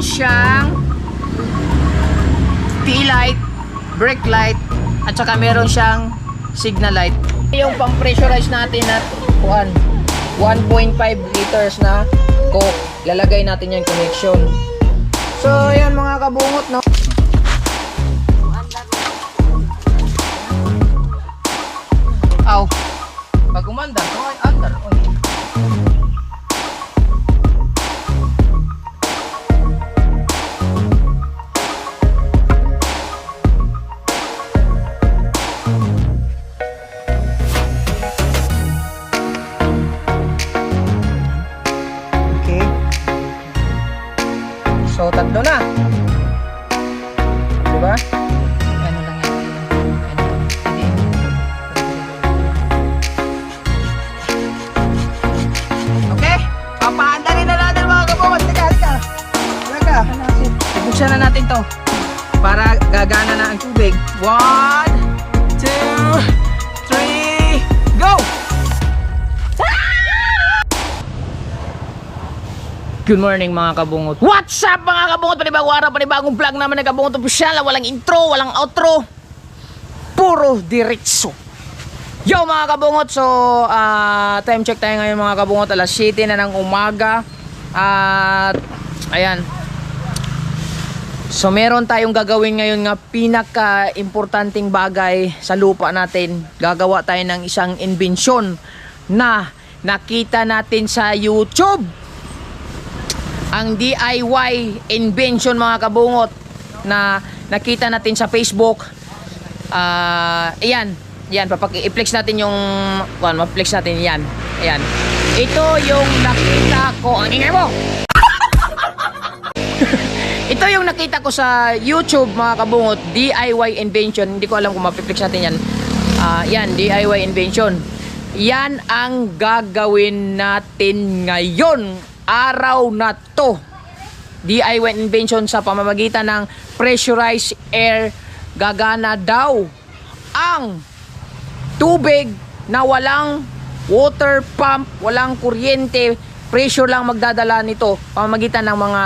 siyang tea light, brake light, at saka meron siyang signal light. Yung pang pressurize natin at 1.5 liters na Coke. Lalagay natin yung connection. So ayan mga kabungot, no? Aw, pag umandar, no? Ay, andar. Okay. So, tatlo na. Diba? Ano lang yan? Okay? Papaandarin na natin mga kabungot. Halika. Halika. Buksan na natin to para gagana na ang tubig. 1, 2, 3, go! Good morning mga kabungot. What's up mga kabungot? Panibagong araw, panibagong vlog naman ng Kabungot Official. Walang intro, walang outro, puro diretso. Yo mga kabungot, so time check tayo ngayon mga kabungot. Alas 7 na ng umaga. At ayan. So meron tayong gagawin ngayon nga pinaka-importanting bagay sa lupa natin. Gagawa tayo ng isang inbensyon na nakita natin sa YouTube. Ang DIY invention mga kabungot na nakita natin sa Facebook. Ayan, i-flex natin yung ma-flex natin yan. Ayan. Ito yung nakita ko. Ang ingay mo. Ito yung nakita ko sa YouTube mga kabungot, DIY invention. Hindi ko alam kung ma-flex natin yan. Yan, DIY invention. Yan ang gagawin natin ngayon. Araw na to. DIY invention sa pamamagitan ng pressurized air. Gagana daw ang tubig na walang water pump, walang kuryente, pressure lang magdadala nito pamamagitan ng mga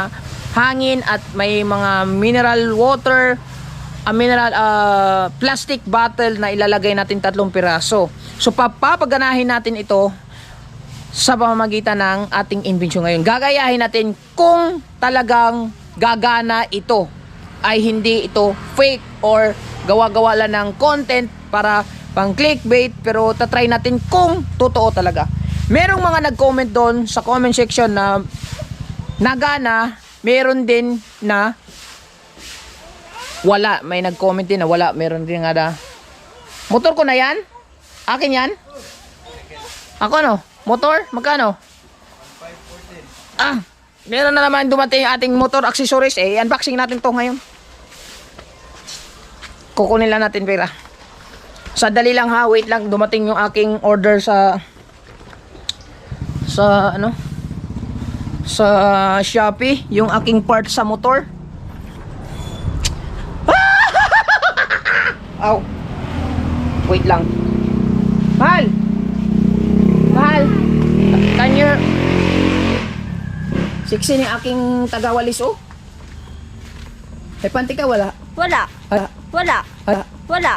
hangin at may mga mineral water, mineral plastic bottle na ilalagay natin 3 piraso. So papaganahin natin ito sa pamamagitan ng ating invention ngayon. Gagayahin natin kung talagang gagana ito, ay hindi ito fake or gawa-gawa lang ng content para pang clickbait, pero tatry natin kung totoo talaga. Merong mga nag-comment doon sa comment section na nagana, meron din na wala. May nag-comment din na wala, meron din nga na. Motor ko na yan? Akin yan? Ako no? Motor? Magkano? 514. Meron na naman dumating ating motor accessories. Unboxing natin to ngayon. Kukunin lang natin pera. Sadali lang ha, wait lang. Dumating yung aking order sa Shopee. Yung aking part sa motor. Aw. Wait lang. Mahal! Tanya. Siksi ni aking tagawalis oh. May panty ka wala? Wala. Wala. Wala.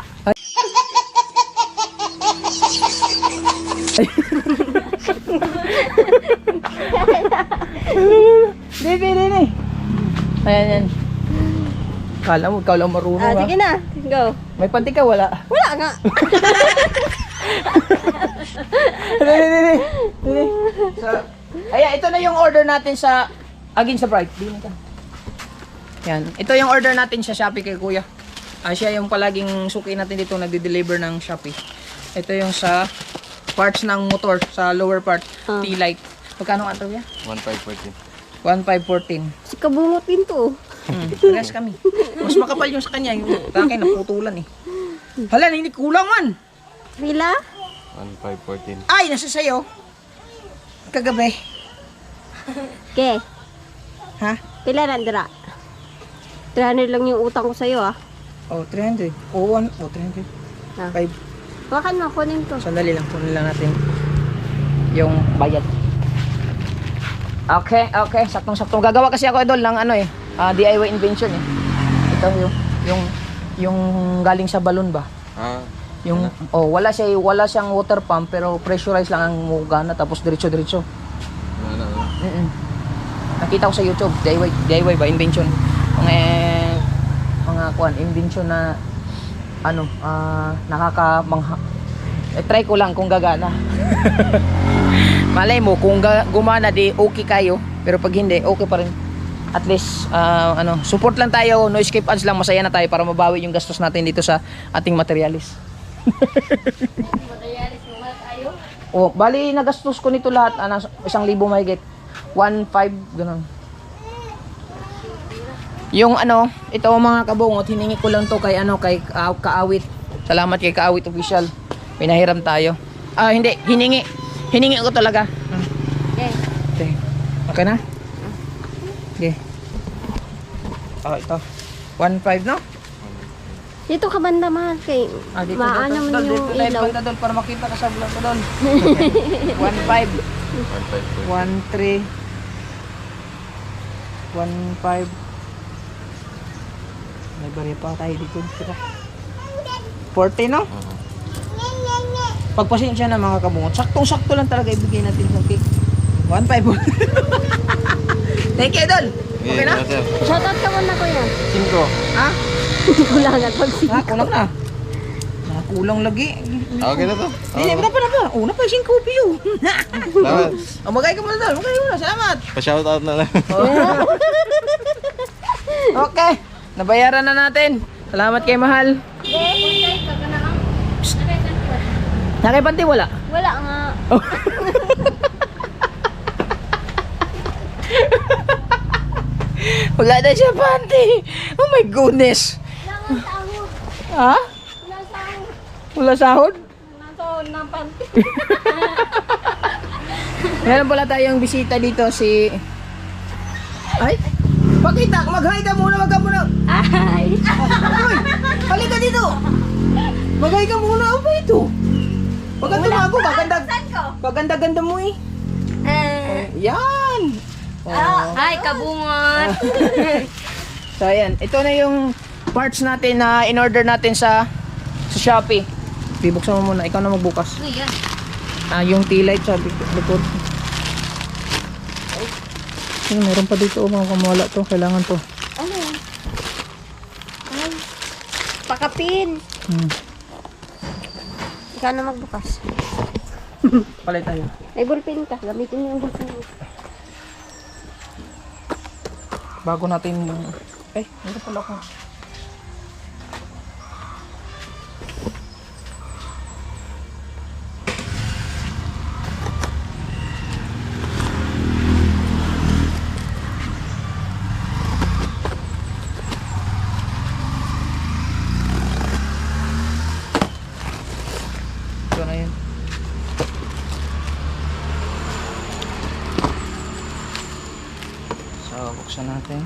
Dini. Ayan. Kala mo, ikaw lang marunong ha? Sige na, go. May panty ka wala? Wala nga. Dini. So, ayan, ito na yung order natin sa Agin sa Bright. Yan. Ito yung order natin sa Shopee kay Kuya. Siya yung palaging suki natin dito nagde-deliver ng Shopee. Ito yung sa parts ng motor, sa lower part, T-light. Magkano nga ito ya? 1514. 1514. Si Kabungot din to. Pares kami. Mas makapal yung sa kanya. Yung akin naputulan eh. Hala, hindi kulang man. Pila? 1514. Ay, nasa sayo. Kagabi. Okay. Ha? Pila nandira? 300 lang yung utang ko sa'yo ah. Oh, 300. Oh, 300. Ah. 5. Baka na, kunin ko. Sandali lang. Kunin lang natin yung bayad. Okay, okay. Saktong-saktong. Gagawa kasi ako idol ng ano eh. DIY invention eh. Ito yung galing sa balon ba? Ah, Yung wala siyang water pump pero pressurized lang ang mugana tapos diretso-diretso. wala na. Nakita ko sa YouTube, DIY ba invention. Mga invention na nakaka try ko lang kung gagana. Malay mo kung gumana di okay kayo, pero pag hindi okay pa rin. At least support lang tayo, no escape ads lang, masaya na tayo para mabawi yung gastos natin dito sa ating materialis. Materialis mo ba tayo? Bali nagastos ko nito lahat 1,000 mahigit. 1,500 ganun. Yung ito mga kabungot, hiningi ko lang to kay Kaawit. Salamat kay Kaawit official. Pinahiram tayo. Hindi, hiningi ko talaga. Okay. Okay. Okay na? Okay. Ito. 1,500 no? Dito ka banda mahal kay Dito maano mo dito yung tayo ilaw. banda doon para makita ka sa vlog ko doon. 1,500. 1,500. 1,300. 1,500. May bari pa tayo dito. 40 no? Pagpasensya na mga kabungot. Saktong-sakto lang talaga ibigay natin ng cake. 1,500. Thank you, Idol. Okay na? Sir. Shoutout ka muna kuya. 5. Ha? Kulangan pag Kulang na. Kulang lagi. Okay na to. Hindi, na pa. Una pa, 5 kopi yun. Salamat. Magay ka muna, Idol. Magay ka muna. Salamat. Pa-shoutout na lang. Okay. Nabayaran na natin. Salamat kay Mahal. Nakipanti wala? Wala nga. Wala na siya panty. Oh my goodness. Wala nga sahod. Ha? Wala sahod. Wala sahod? Wala sahod ng panty. Meron pala tayong bisita dito si... Ay! Pakita! Mag-hi ka muna! Wag ka muna! Ay. Uy! Halika dito! Mag-hi ka muna! Ano ba ito? Wag kang tumago! Kaganda-ganda mo eh! Yan! Hi, kabungot. So ayan, ito na yung parts natin na in-order natin sa Shopee. Bibuksan mo muna, ikaw na magbukas. Yung tea light sa likod. Meron pa dito, mga kamawala to, kailangan to. Ano yan? Ay. Pakapin. Ikaw na magbukas. Palit tayo. May ballpen ka. Gamitin mo yung ballpen mo. Bago natin meron pala ako. Ito na yun. So, buksan natin.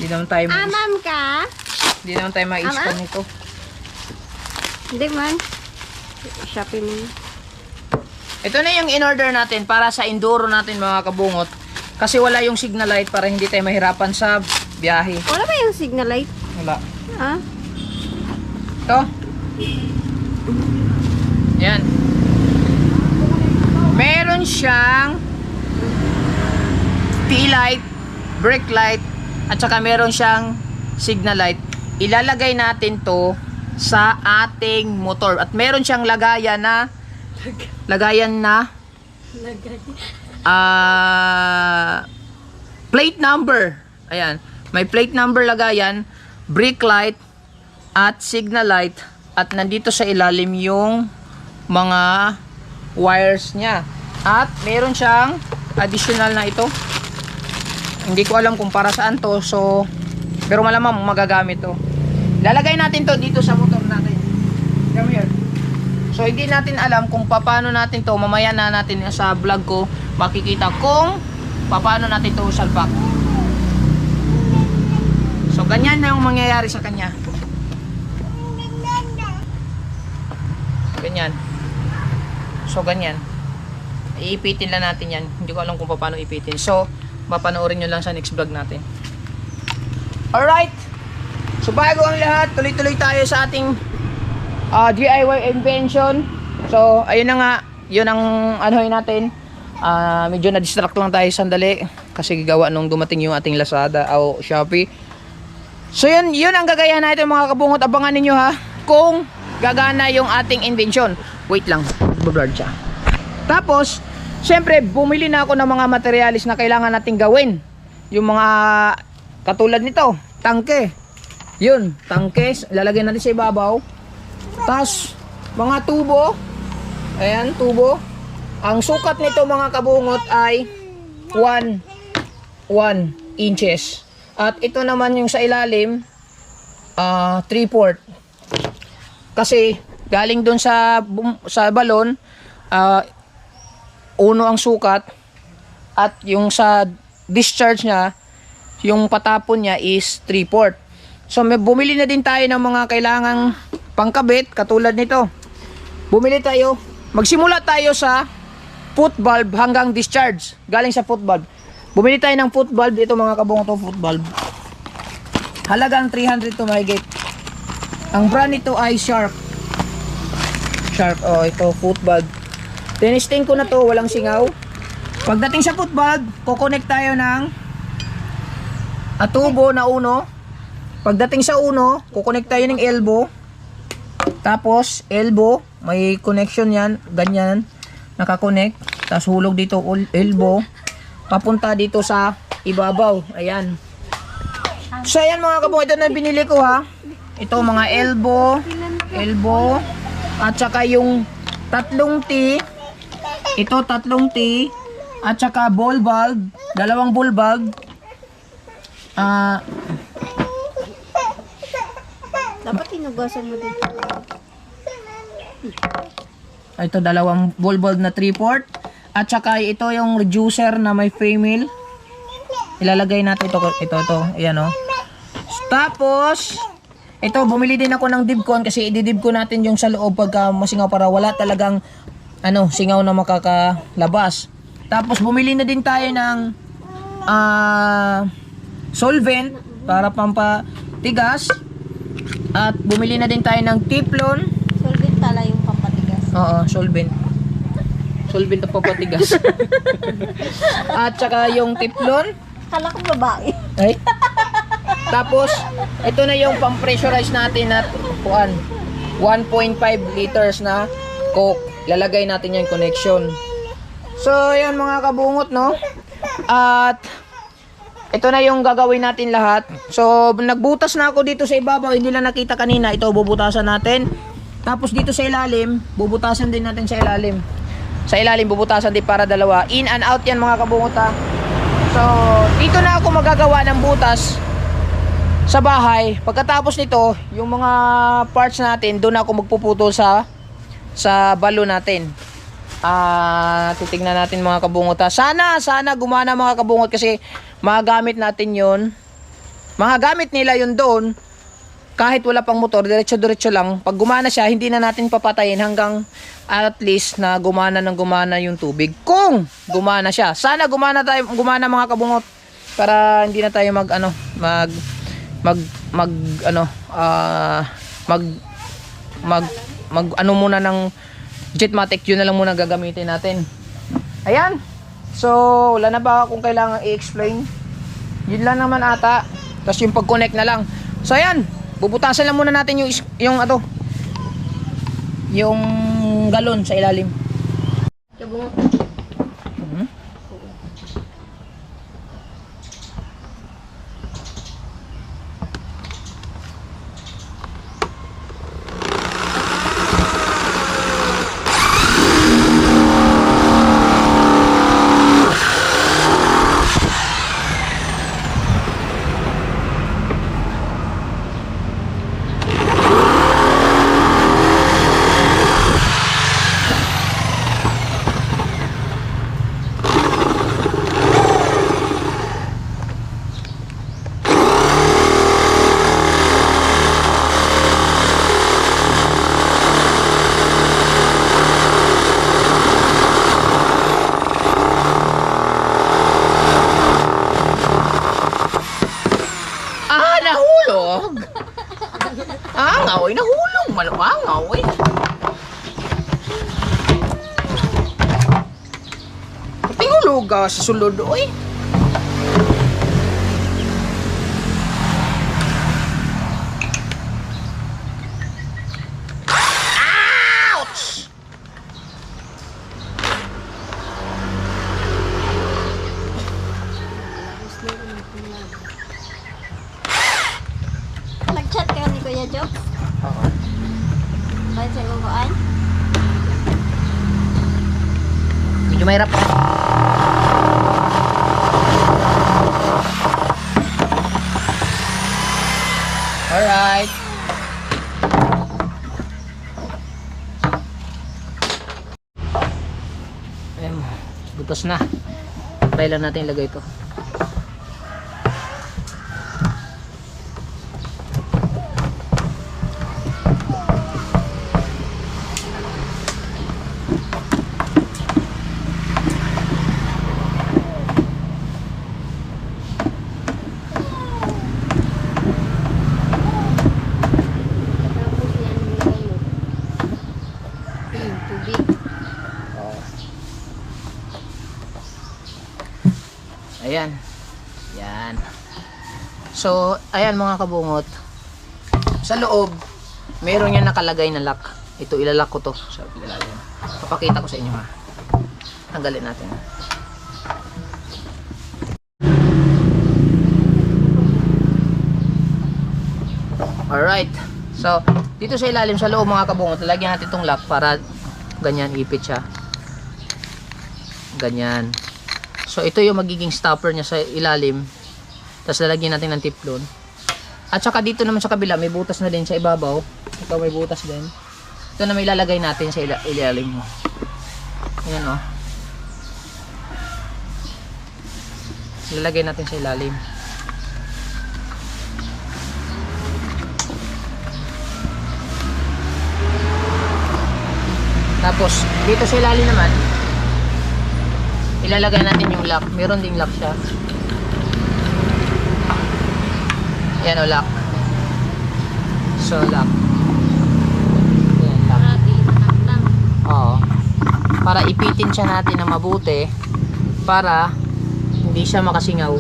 Hindi naman tayo Amam ka? Hindi naman tayo ma-ispan nito. Hindi man. Shopee mo. Ito na yung in-order natin para sa enduro natin mga kabungot. Kasi wala yung signal light para hindi tayo mahirapan sa biyahe. Wala ba yung signal light? Wala. Ha? Ito. Yan. Meron siyang tail light, brake light, at saka meron siyang signal light. Ilalagay natin to sa ating motor. At meron siyang lagayan na plate number. Ayan. May plate number lagayan, brake light, at signal light. At nandito sa ilalim yung mga wires niya. At meron siyang additional na ito. Hindi ko alam kung para saan to. So, pero malamang magagamit to. Lalagay natin to dito sa motor natin. Come here. So, So hindi natin alam kung paano natin to. Mamaya na natin sa vlog ko makikita kung paano natin to salpak. So ganyan na yung mangyayari sa kanya. Ganyan. So ganyan. Iipitin lang natin yan. Hindi ko alam kung paano ipitin. So mapanoorin nyo lang sa next vlog natin. Alright. So bago ang lahat, tuloy-tuloy tayo sa ating DIY invention. So ayun na nga, yun ang anuhin natin. Medyo na-distract lang tayo sandali kasi gawa nung dumating yung ating Lazada o Shopee. So yun ang gagayahan natin mga kabungot. Abangan ninyo ha kung gagana yung ating invention. Wait lang, blurred siya. Tapos syempre bumili na ako ng mga materialis na kailangan nating gawin. Yung mga katulad nito, tangke. Yun, tangke, lalagyan natin sa ibabaw. Tapos mga tubo. Ayan, tubo. Ang sukat nito mga kabungot ay 1 inches. At ito naman yung sa ilalim 3/4. Kasi galing doon sa balon, uno ang sukat at yung sa discharge niya, yung patapon niya is 3/4. So bumili na din tayo ng mga kailangang pangkabit katulad nito. Bumili tayo, magsimula tayo sa foot valve hanggang discharge. Galing sa foot valve. Bumili tayo ng foot valve, ito mga kabungot to foot valve. Halagang 300 to mahigit. Ang brand nito ay Sharp. Sharp, oh ito foot valve. Tinesting ko na to, walang singaw. Pagdating sa foot valve, kukonect tayo ng tubo na uno. Pagdating sa uno, kukonect tayo ng elbow. Tapos elbow, may connection yan, ganyan, nakakonect. Tapos hulog dito elbow, papunta dito sa ibabaw. Ayan. So ayan mga kabungot, ito na binili ko ha. Ito mga elbow, at saka yung tatlong T. Ito tatlong T, at saka ball valve, dalawang ball valve. Dapat hinugasan mo dito. Ito dalawang ball valve na 3/4. At saka ito yung reducer na may female. Ilalagay natin ito. Ayan o. Tapos, ito bumili din ako ng dibcon kasi ididibcon natin yung sa loob pagka masingaw para wala talagang singaw na makakalabas. Tapos bumili na din tayo ng solvent para pampatigas. At bumili na din tayo ng Teflon. Solvent pala yung pampatigas. Oo, solvent. Solvent na pampatigas. At saka yung Teflon. Kala ko babae. Ay. Tapos, ito na yung pang-pressurize natin na 1.5 liters na Coke. Lalagay natin yung connection. So, yan mga kabungot, no? At ito na yung gagawin natin lahat. So, nagbutas na ako dito sa ibabaw. Hindi lang nakita kanina. Ito, bubutasan natin. Tapos dito sa ilalim, bubutasan din natin sa ilalim. Sa ilalim, bubutasan din para dalawa. In and out yan mga kabungot ha. So, dito na ako magagawa ng butas sa bahay. Pagkatapos nito, yung mga parts natin, doon ako magpuputol sa balon natin. Titignan natin mga kabungot ha. Sana gumana mga kabungot kasi magagamit natin yon. Magagamit nila yun doon kahit wala pang motor, diretso lang. Pag gumana siya, hindi na natin papatayin hanggang at least na gumana yung tubig. Kung gumana siya, sana gumana mga kabungot para hindi na tayo muna ng Jetmatic. Yun na lang muna gagamitin natin. Ayan. So, wala na ba kung kailangan i-explain? Yun lang naman ata. Tapos yung pag-connect na lang. So, ayan. Bubutasan lang muna natin yung galon sa ilalim. ga sa sulod oy. Ouch! Nag-chat ka ni Kuya Job? Oo. Kahit sa guguan? Medyo mahirap. Alright. Ayan, butas na. Try lang natin ilagay ito. Tapos yan nilagay mo. Tubig. Ayan. Yan. So, ayan mga kabungot. Sa loob, meron yan nakalagay na lock. Ito, ilalak ko to sa ilalim. Papakita ko sa inyo ha. Tanggalin natin. Alright. So, dito sa ilalim, sa loob mga kabungot, lalagyan natin itong lock para ganyan, ipit siya. Ganyan. So, ito yung magiging stopper niya sa ilalim. Tapos lalagyan natin ng tiplon. At saka dito naman sa kabila, may butas na din sa ibabaw. Ito may butas din. Ito na may ilalagay natin sa ilalim mo. Ayan o. Ilalagay natin sa ilalim. Tapos, dito sa ilalim naman, ilalagay natin yung lock. Meron ding lock siya. Yan o, lock. So, lock. Yan, lock. Oo. Para ipitin siya natin na mabuti para hindi siya makasingaw.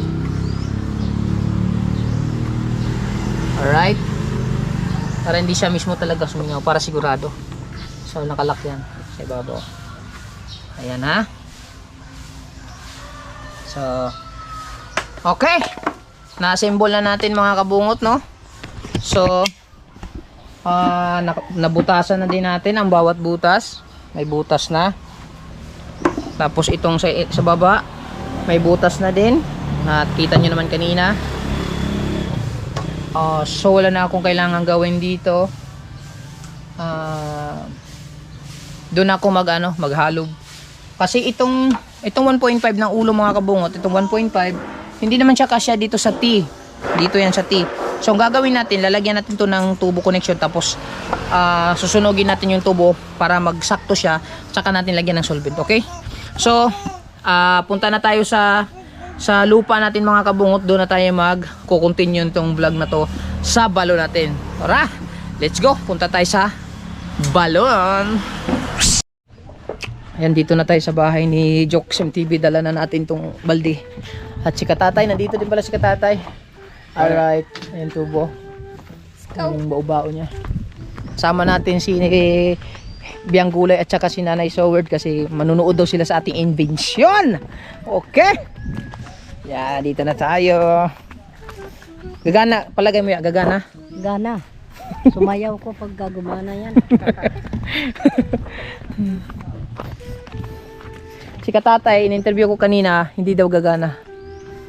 Alright? Para hindi siya mismo talaga sumingaw. Para sigurado. So, nakalock yan sa ibabaw. Ayan ha. So, okay. Na-assemble na natin mga kabungot, no? So, nabutasan na din natin ang bawat butas. May butas na. Tapos itong sa baba, may butas na din. At kita nyo naman kanina. So, wala na akong kailangan gawin dito. Doon ako maghalog. Kasi itong 1.5 ng ulo mga kabungot, itong 1.5, hindi naman siya kasya dito sa T. Dito yan sa T. So, ang gagawin natin, lalagyan natin to ng tubo connection, tapos susunogin natin yung tubo para magsakto siya, tsaka natin lagyan ng solvent, okay? So, punta na tayo sa lupa natin mga kabungot. Doon na tayo mag-continue tong vlog na to sa balon natin. Tara, let's go. Punta tayo sa balon. Ayan, dito na tayo sa bahay ni Jokes MTV. Dala na natin tong balde. At si Katatay, nandito din pala si Katatay. Alright, ayan tubo. Yung bao-bao niya. Sama natin si Biang Gulay at saka si Nanay Soward kasi manunood daw sila sa ating invention. Okay. Yeah, dito na tayo. Gagana, palagay mo yan, gagana. Gana. Sumayaw ko pag gagumana yan. Si Katatay, in-interview ko kanina, hindi daw gagana.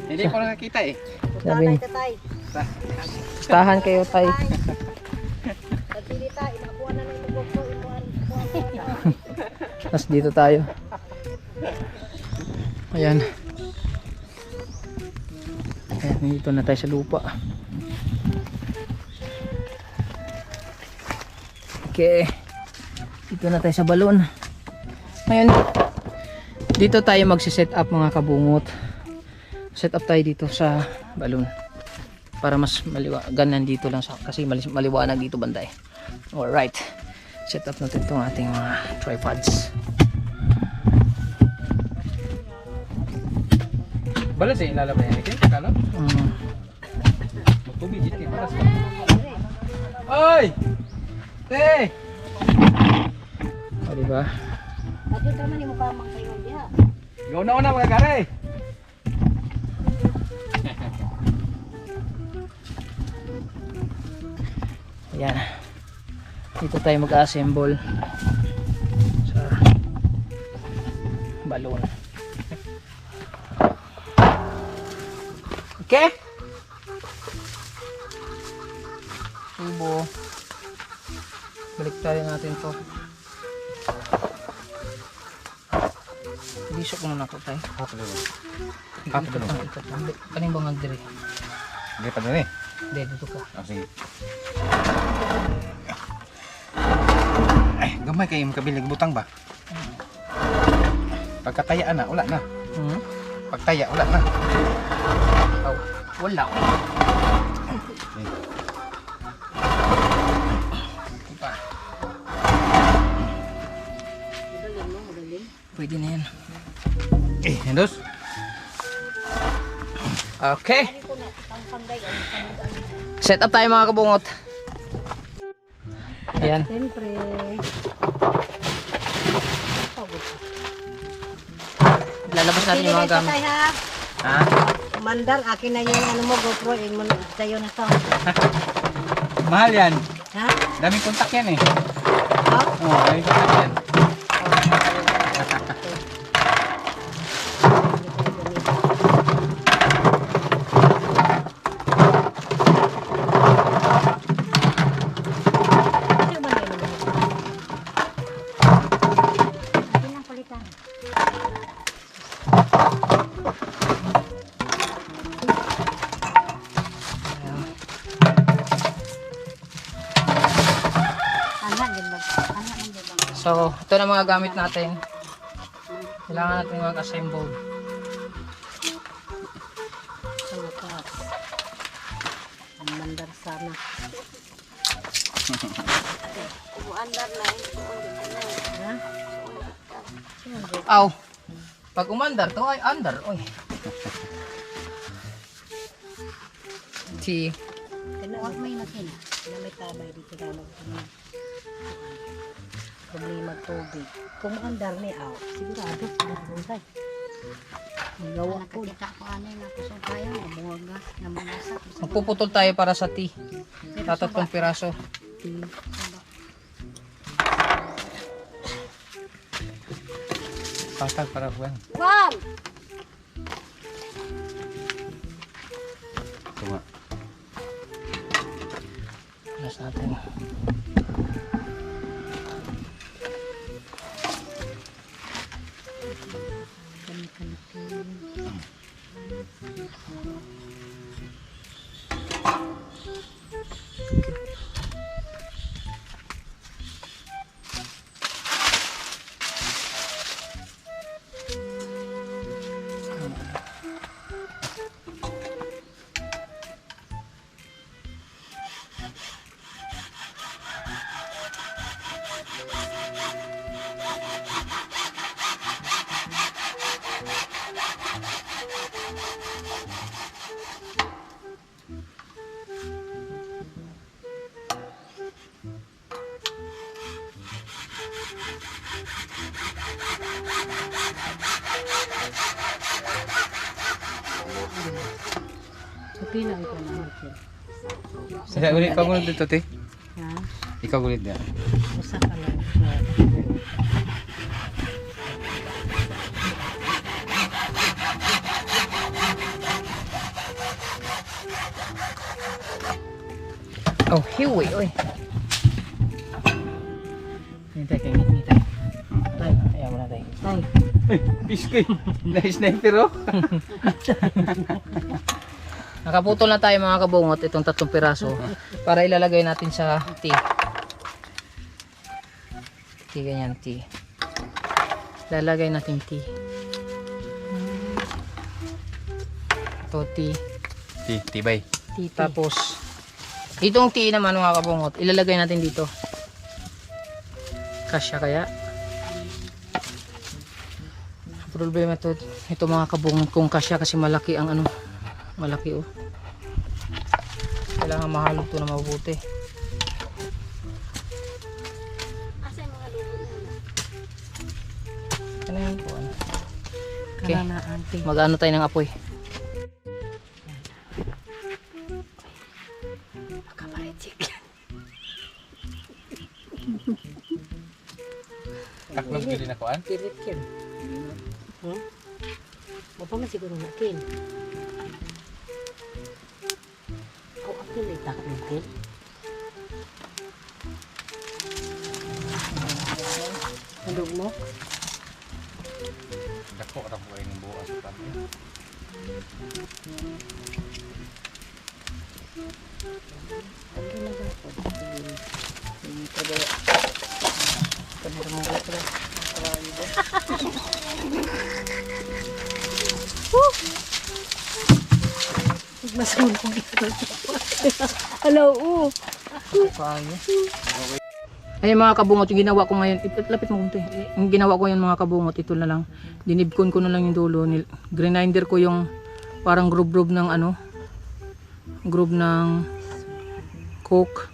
Hindi ko nakakita eh. Sabi niya, Tatay. stahan kayo tay. Pagpilita, inakuha na ng lubog ko. Tapos dito tayo. Ayan. Ayan, dito na tayo sa lupa. Okay. Dito na tayo sa balon. Ngayon, dito tayo magsiset up mga kabungot. Set up tayo dito sa balon. Para mas ganyan dito lang sa, kasi maliwanag dito banday. Alright. Set up natin itong ating mga tripods. Bala sa ilalabay yan. Kaya kala? Magtubig dito kay paras ka. Oy! Te! O, diba? At yung tama ni mukha mang kayo diha. Ikaw na una mga kare! Ayan. Dito tayo mag-assemble sa balon. Okay? Tubo. Baliktarin natin to. Lisok muna to tayo. Apa dulu? Kaning bangag diri. Hindi pa dun eh. Hindi, dito ka. Oh, sige. Ay, gamay kayo makabilig butang ba? Pagkatayaan na, wala na. Pagtaya, wala na. Oh, wala. Ipa. Magaling mo, magaling. Pwede na yan. Hendos? Okay. Set up tayo mga kabungot. Ayan. Siyempre. Lalabas natin yung mga gamit. Tay, ha? Ha? Mandar, akin na yung ano mo, GoPro, yun mo sa'yo na to. Mahal yan. Ha? Daming kontak yan eh. Ha? Oo, daming kontak yan. Ano ba na yun? Akin ang palitan. Anak, yun ba? Anak, yun ba? So, ito na mga gamit natin. Kailangan natin mag-assemble. Sa wakas. Ang mandar sana. Uandar na eh. Ha? Aw. Pag umandar to ay andar. Oy. T. Huwag may natin. Na may tabay dito na problema tubig. Kung andar ni aw, sigurado sigurado. Gawa ko. Kita ko ano na kusog tayo. Nabuwag na manasa. Magpuputol tayo para sa T. Tatatong piraso. Patag para buwan. Wag! Tuma. Alas natin. Pila ito naman sir. Saya ulit ikaw gulit dito, te. Ha? Ikaw gulit niya. Usa ka lang. Oh, hiwi, oy. Nintay kayo, nintay. Tay, ayaw mo na tayo. Tay. Piskay. Na-sniper oh. Nakaputol na tayo mga kabungot itong 3 piraso para ilalagay natin sa T. T, ganyan T. Lalagay natin T. Ito T. Tibay. T. Tapos itong T naman mga kabungot ilalagay natin dito. Kasya kaya? Problema to, ito mga kabungot kung kasya kasi malaki ang ano, malaki oh. Kailangan mahalog to na mabuti. Asa yung mga lugo na? Ano yan po? Okay. Kana na auntie. Mag-ano tayo ng apoy. Makaparitsik. Taklos ko din ako an. Kirit kin. Mo pa man siguro na kin. Ako akin ay takot ng kin. Handog mo? Dako ra mo ng bukas pa. Ano na ba? Masunog ito. Hello, Kaya. Ayun mga kabungot, yung ginawa ko ngayon, lapit mo kunti. Yung ginawa ko yun mga kabungot, ito na lang. Dinibkon ko na lang yung dulo. Grinder ko yung parang groove ng ano, groove ng coke.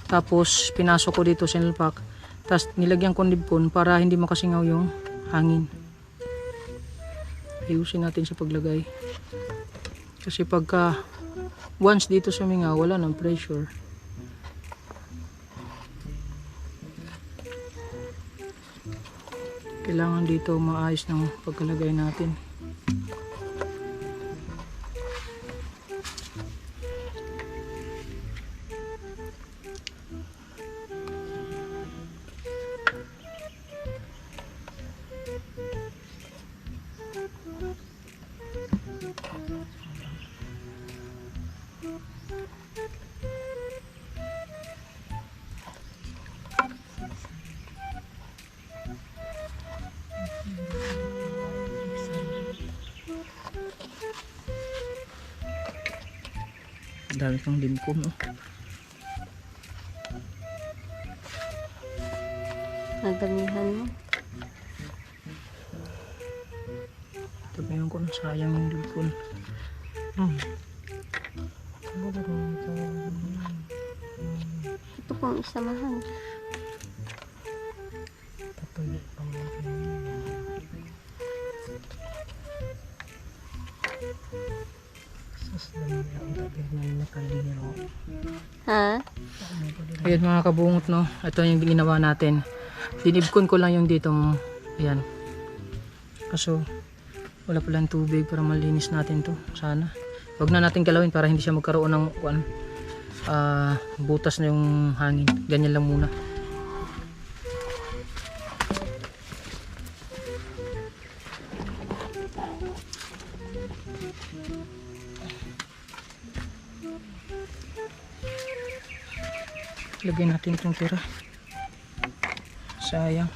Tapos pinasok ko dito sa pack. Tapos nilagyan ko nibkon para hindi makasingaw yung hangin. Ayusin natin sa paglagay. Kasi pagka once dito sumingaw, wala ng pressure. Kailangan dito maayos ng pagkalagay natin. Dami kang limkom, no? Nagdamihan mo. Tabihan ko na sayang yung limkom. Ito pong isamahan. Ha? Ayan mga kabungot, no? Ito yung ginawa natin. Dinibkon ko lang yung dito. Ayan. Kaso wala palang tubig para malinis natin to. Sana. Huwag na natin galawin para hindi siya magkaroon ng butas na yung hangin. Ganyan lang muna. Lagyan natin itong tira. Sayang.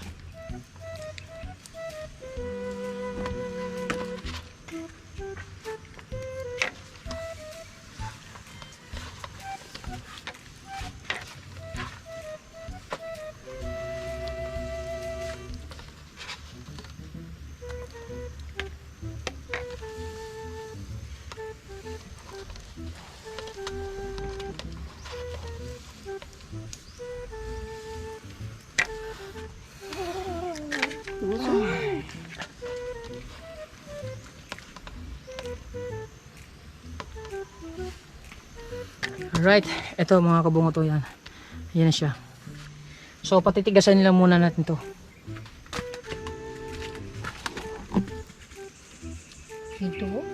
Alright, ito mga kabungot, yan. Yan na siya. So patitigasan nila muna natin to. Ito?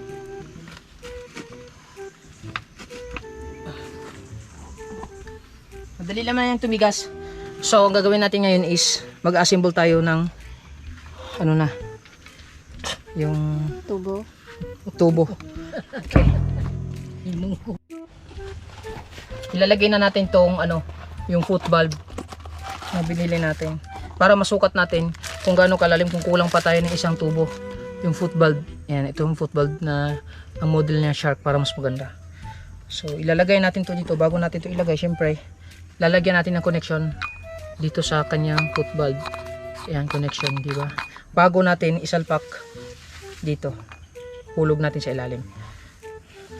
Madali naman yung tumigas. So ang gagawin natin ngayon is mag-assemble tayo ng ano na, yung Tubo? tubo. Okay. Ilalagay na natin tong ano, yung foot valve na binili natin para masukat natin kung gaano kalalim, kung kulang pa tayo ng isang tubo. Yung foot valve, yan, ito yung foot valve na ang model niya Shark para mas maganda. So ilalagay natin to dito. Bago natin to ilagay, syempre lalagyan natin ng connection dito sa kanyang foot valve. Yan, connection, di ba? bago natin isalpak dito, hulog natin sa ilalim.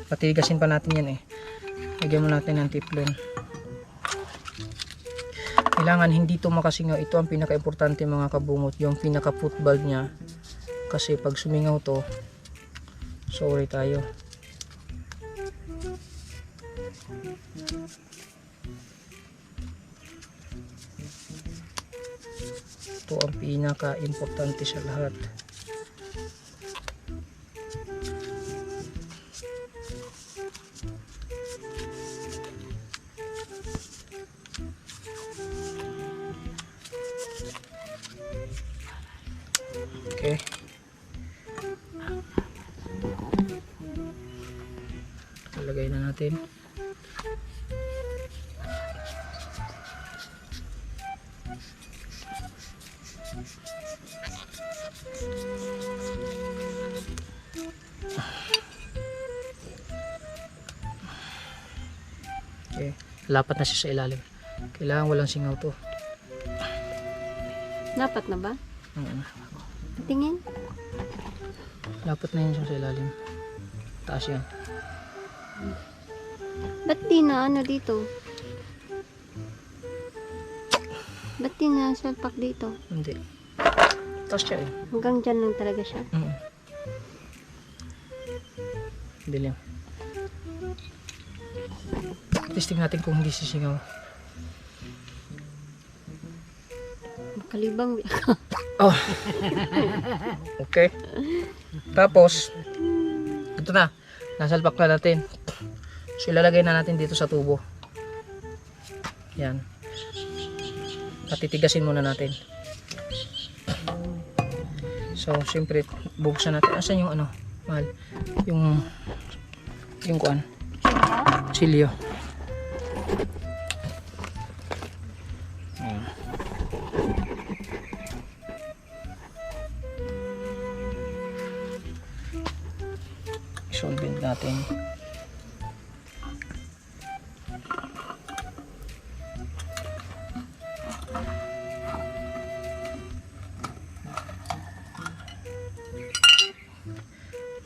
Patitigasin pa natin yan eh. Lagyan mo natin ng tiplon. Kailangan hindi ito makasingaw. Ito ang pinaka-importante mga kabungot, yung pinaka-football niya. Kasi pag sumingaw to, sorry tayo. Ito ang pinaka-importante sa lahat. Okay. Lagay na natin. Okay. Lapat na siya sa ilalim. Kailangan walang singaw to. Dapat na ba? Tingin. Lapat na yun siya sa ilalim. Taas yan. Ba't di na ano dito? Ba't di na salpak dito? Hindi. Taas siya eh. Hanggang dyan lang talaga siya. Dilim. Testing natin kung hindi sisingaw. Makalibang. Oh. Okay. Tapos, ito na. Nasalpak na natin. So, ilalagay na natin dito sa tubo. Yan. Patitigasin muna natin. So, siyempre, bubuksan natin. Asan yung ano? Mahal. Yung kuan. Silyo. Ayan. Solvent natin.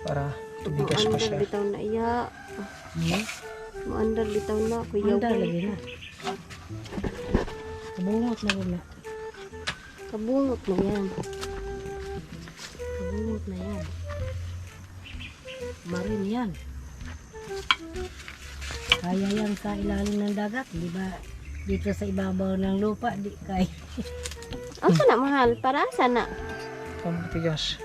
Para tubigas pa siya. Bitaw na iya. Maandar bitaw na. Kuyaw ko. lagi na. Kabungot na rin na. Kabungot na yan. Kabungot na yan. Marin yan. Kaya yan sa ilalim ng dagat, di ba? Dito sa ibabaw ng lupa, di kaya. Ang sana mahal. Para sana. Pamatigas.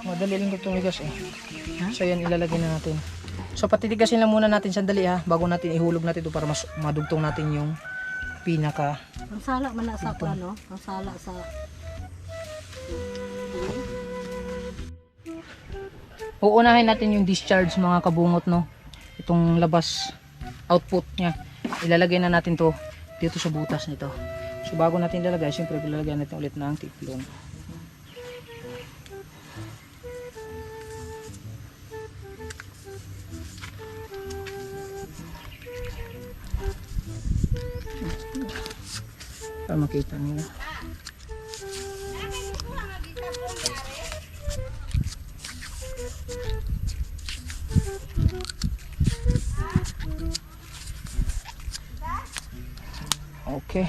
Madali lang ito tumigas eh. So yan ilalagay na natin. So patitigasin lang muna natin sandali ha, bago natin ihulog natin ito para mas madugtong natin yung pinaka. Ang sala man na sa ano? Ang sala sa... Uunahin natin yung discharge mga kabungot no. Itong labas output niya. Ilalagay na natin to dito sa butas nito. So bago natin ilalagay, siyempre ilalagay natin ulit ng tiplon. Para makita nila. Okay.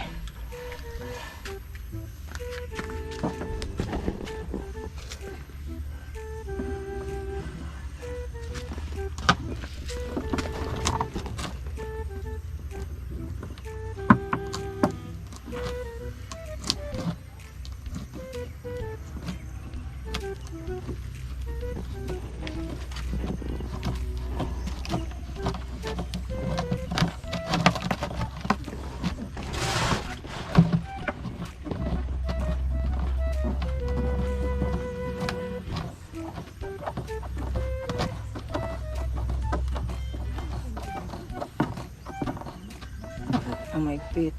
Ang maigpit.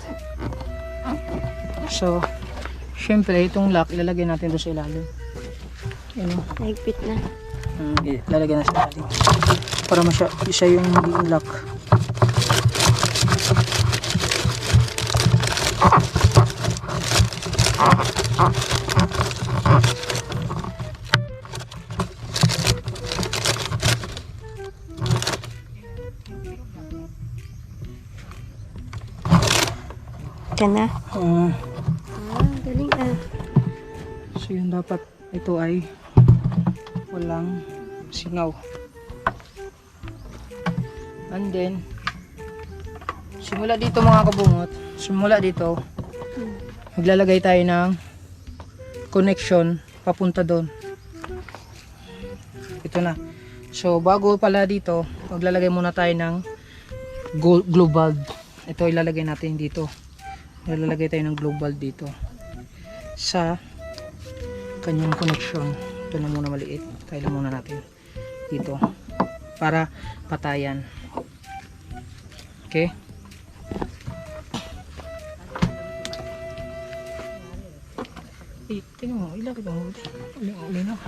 So, Syempre, itong lock, ilalagay natin doon sa ilalim. Yun o. Nahigpit na. Ilalagay na sa ilalim. Para siya yung magiging lock. Diyan na. Galing So yun dapat ito ay walang singaw. And then simula dito mga kabungot, simula dito maglalagay tayo ng connection papunta doon. Ito na. So bago pala dito, maglalagay muna tayo ng glow bulb. Ito ilalagay natin dito. Ilalagay tayo ng glow bulb dito sa kanyang connection. Ito na muna maliit. Tayo lang muna natin dito para patayan. Okay? Tingnan mo, ilagay mo. Uli na.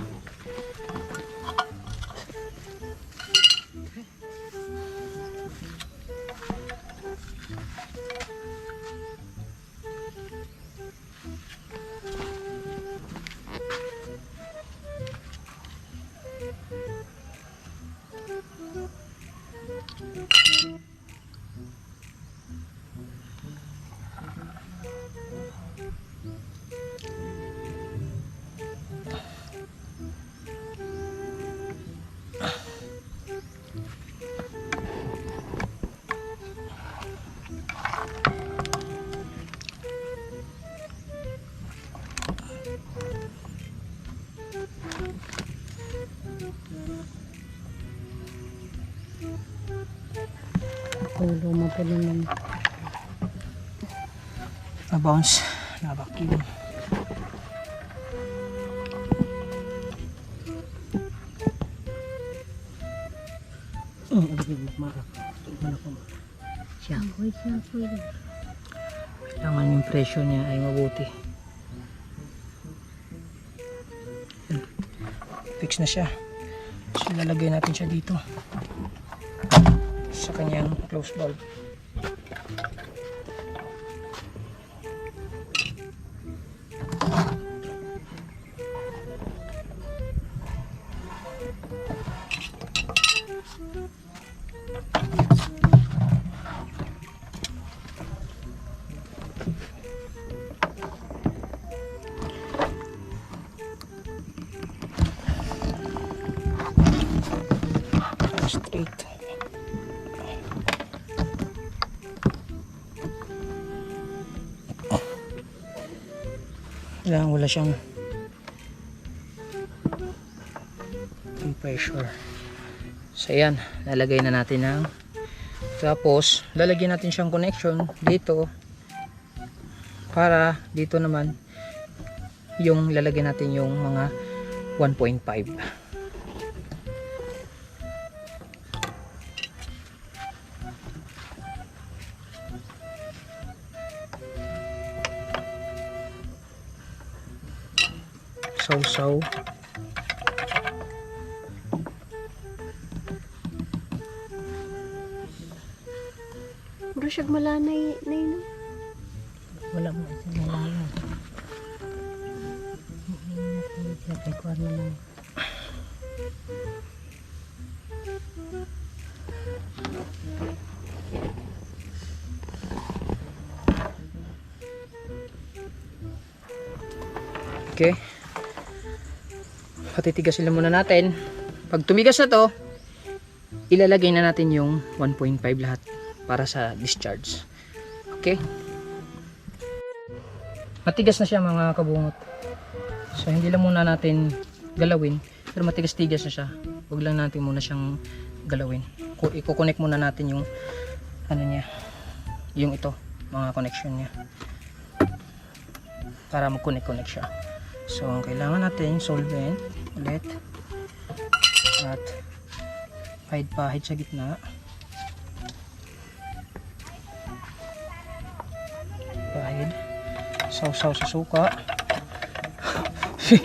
Luma pa naman. Na-bounce. Na-vacuum. Siyakoy. Kailangan yung pressure niya ay mabuti. Yan. Fix na siya. So lalagay natin siya dito sa kanyang close valve. Straight. Wala siyang pressure. So yan, lalagay na natin ng tapos lalagyan natin siyang connection dito para dito naman yung lalagyan natin yung mga 1.5. Sausaw. Bro, siya malanay na yun. Wala mo isa malaya. Siya kay kuwan naman. Okay. Patitigasin lang muna natin. Pag tumigas na to, ilalagay na natin yung 1.5 lahat para sa discharge. Okay? Matigas na siya mga kabungot. So hindi lang muna natin galawin, pero matigas-tigas na siya. Huwag lang natin muna siyang galawin. I-connect muna natin yung ano niya, yung ito, mga connection niya. Para mag-connect siya. So ang kailangan natin solvent ulit at pahid sa gitna. Pahid. Sausaw sa suka. Yan.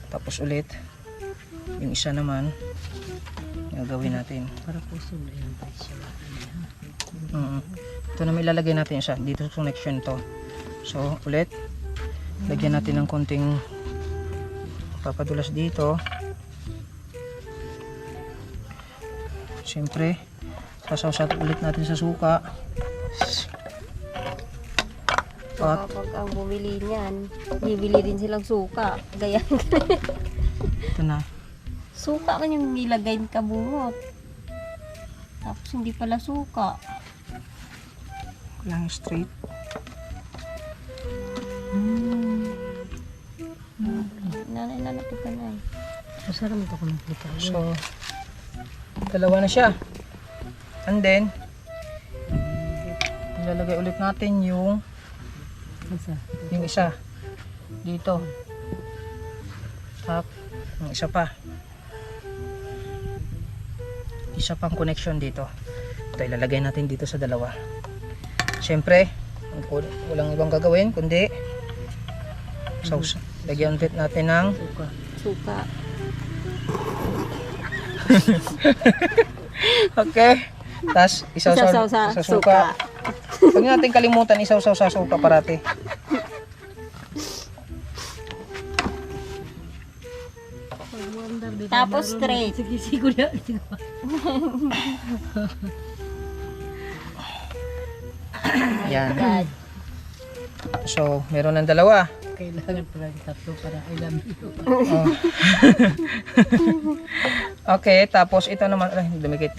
Tapos ulit yung isa naman gagawin natin. Para puso na yung presyo. Ito na may lalagay natin isa dito sa connection to. So ulit lagyan natin ng konting papadulas dito. Siyempre sasawsat ulit natin sa suka. At Kapag ang bumili niyan, bibili din silang suka. Gaya ito na. suka man yung nilagay ng kabungot. Tapos hindi pala suka. Lang straight. Nanay ka na eh. Masarap ito kung nakita. So dalawa na siya. And then ilalagay ulit natin yung isa dito. Tap, yung isa pa. Isa pang connection dito. Ito ilalagay natin dito sa dalawa. Siyempre, walang ibang gagawin kundi lagyan ulit natin ng Suka. okay. Tapos isaw-saw sa suka. Huwag natin kalimutan isaw-saw sa suka parati. Tapos straight. Sige, siguro. Yan. So, meron ng dalawa. Kailangan pala yung tatlo para I love you. Oh. Okay, tapos ito naman, ay, dumikit.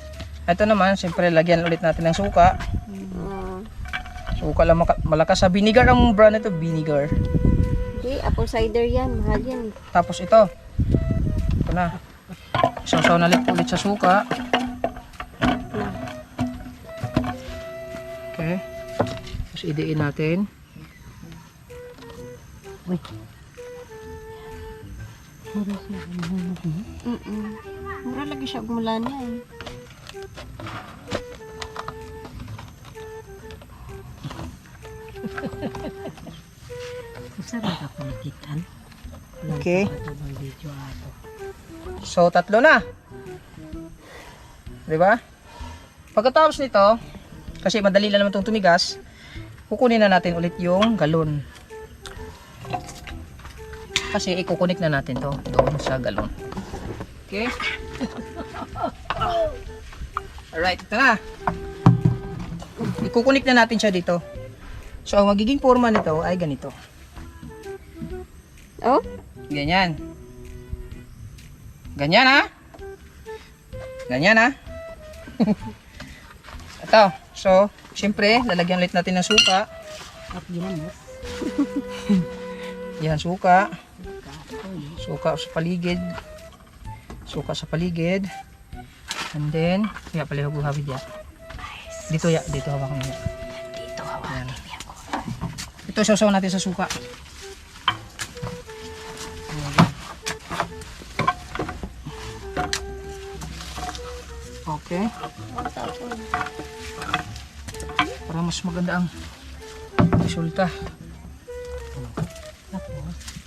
Ito naman, siyempre lagyan ulit natin ng suka. Suka lang malakas sa vinegar ang brand nito, vinegar. Hindi, apple cider yan. Mahal yan. Tapos ito na. Isaw-saw na ulit sa suka. Okay. Tapos idiin natin. Uy. Mura lagi siya gumulan niya eh. Masarap ako nakitan. Okay. Ang video ato. So, tatlo na. Diba? Pagkatapos nito, kasi madali lang naman itong tumigas, kukunin na natin ulit yung galon. Kasi ikukunik na natin to doon sa galon. Okay? Alright, ito na. Ikukunik na natin siya dito. So, ang magiging forma nito ay ganito. Oh? Ganyan. Ganyan ha. Ganyan ha. Ito. So, syempre, lalagyan ulit natin ng suka. At ginamos. Yan, suka. Suka sa paligid. Suka sa paligid. And then, kaya pala hawid ya. Dito ya, dito hawakan mo. Dito hawakan. Ito sausaw natin sa suka. Okay. Para mas maganda ang resulta.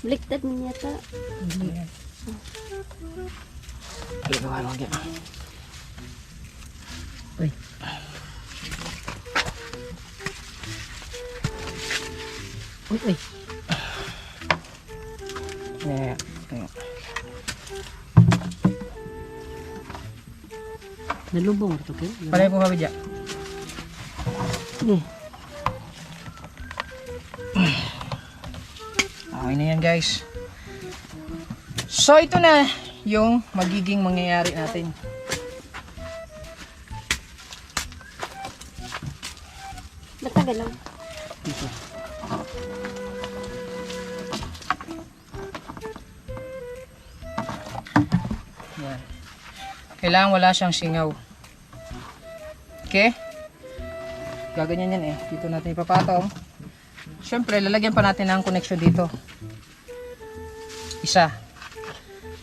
Baliktad mo yata. Uy. Uy. Yeah. Nalubong ito kayo. Pareho po hawid ya. Okay na yan guys. So ito na yung magiging mangyayari natin. Matagal lang. Dito. Yan. Kailangan wala siyang singaw. Okay? Gaganyan yan eh. Dito natin ipapatong. syempre, lalagyan pa natin ng connection dito. Isa.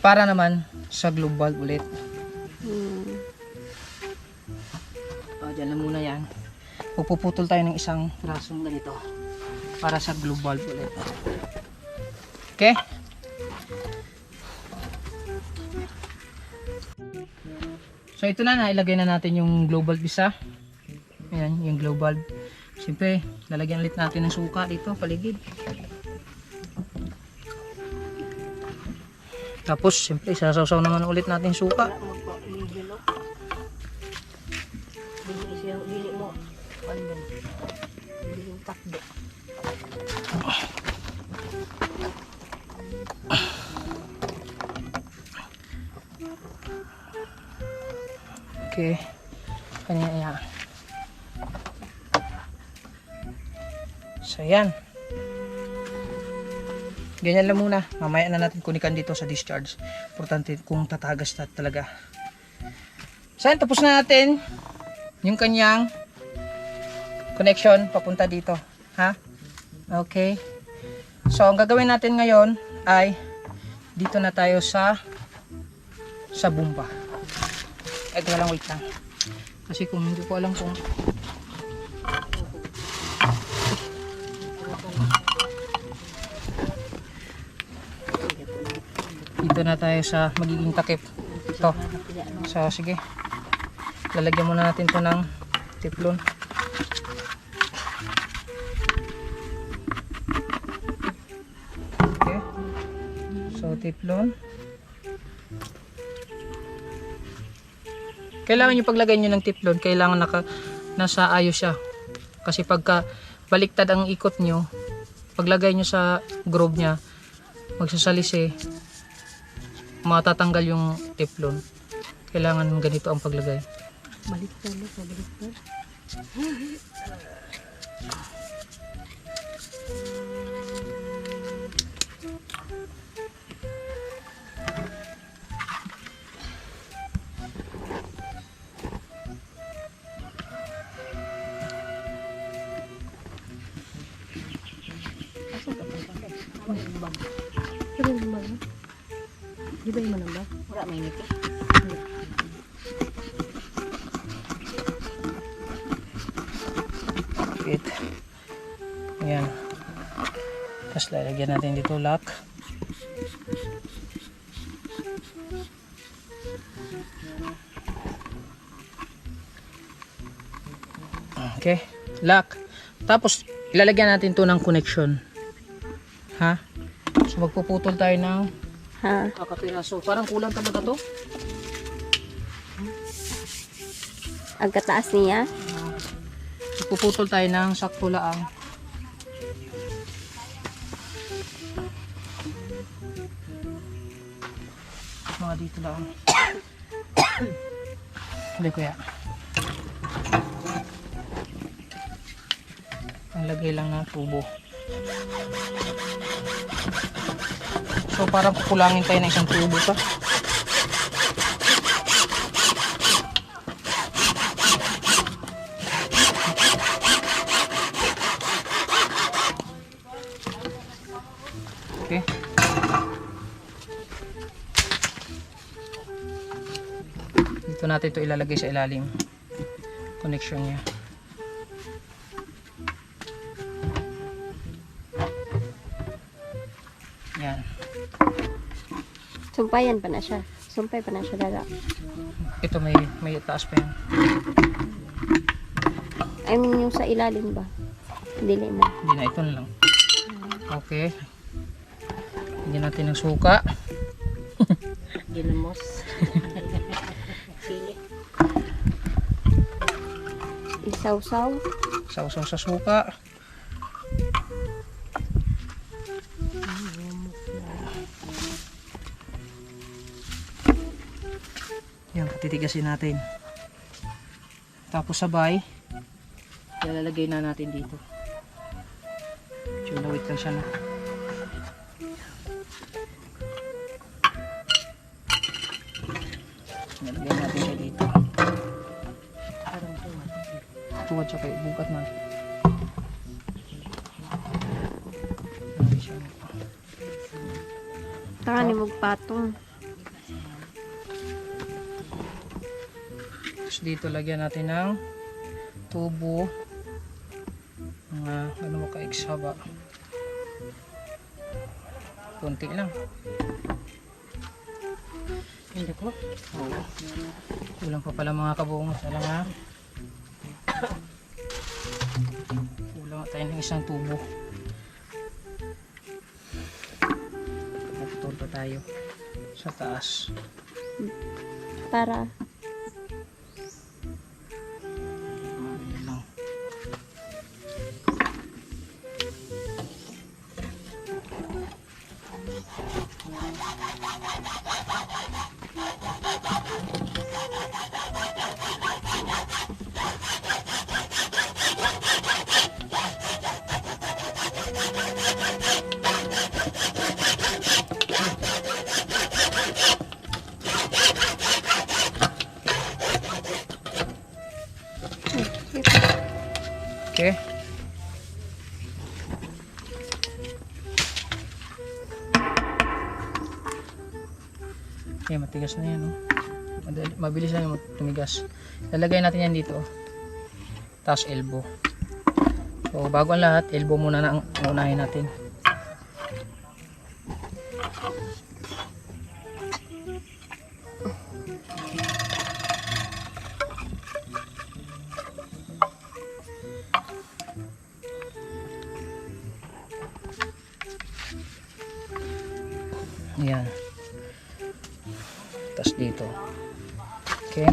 Para naman sa globe valve ulit. O, dyan lang muna yan. Pupuputol tayo ng isang pirasong ganito. Para sa globe valve ulit. Okay? So, ito na. Ilagay na natin yung globe valve isa. Ayan, yung globe valve. Siyempre, lalagyan ulit natin ng suka dito, paligid. Tapos, siyempre, sasawsaw naman ulit natin yung suka. Dili mo. Ano? Dili yung takbo. Okay. Kanya, ayan. So, ayan. Ganyan lang muna. Mamaya na natin kunikan dito sa discharge. Importante kung tatagas na talaga. So, ayan, tapos na natin yung kanyang connection papunta dito. Ha? Okay. So, ang gagawin natin ngayon ay dito na tayo sa bomba. Ito lang, wait lang. Kasi kung hindi ko alam kung dito na tayo sa magiging takip. Ito. So, sige. Lalagyan muna natin to ng teflon. Okay. So, teflon. Kailangan yung paglagay nyo ng teflon, kailangan nasa ayos siya. Kasi pagka baliktad ang ikot nyo, paglagay nyo sa groove nya, magsasalisi, matatanggal yung teflon. Kailangan ganito ang paglagay. Baliktad. Di ba yung manambag? Wala may nito. Wait. Ayan. Tapos lalagyan natin dito lock. Okay. Lock. Tapos ilalagyan natin to ng connection. Ha? So magpuputol tayo ng kakapiraso. Parang kulang talaga to. Ang kataas niya. Puputol tayo ng sakto lang. Mga dito lang. Hindi kuya. Ang lagay lang ng tubo. So parang kukulangin tayo ng isang tubo pa. Okay. Dito natin ito ilalagay sa ilalim. Connection niya. Yan. Sumpayan pa na siya. Sumpay pa na siya daga. Ito may taas pa yan. I mean yung sa ilalim ba? Dili na. Hindi na, ito na lang. Okay. Lagyan natin ng suka. Ginamos. Sili. Isaw-saw. Sausaw sa suka. Yan, patitigasin natin. Tapos sabay, ilalagay na natin dito. Chula, wait lang siya na. Ilalagay natin siya dito. Tuwad siya kayo, bukat na. Taka ni magpatong. Tapos dito lagyan natin ng tubo. Mga ano mo ka-exhaba. Kunti lang. Hindi ko. Oo. Kulang pa pala mga kabungos. Alam nga. Kulang tayo ng isang tubo. Naputol pa tayo sa taas. Para Ayan lang. Okay. Okay, matigas na yan. Oh. Mabilis na yung tumigas. Lalagay natin yan dito. Tapos elbow. So, bago ang lahat, elbow muna na ang unahin natin. Ayan. Tapos dito. Okay.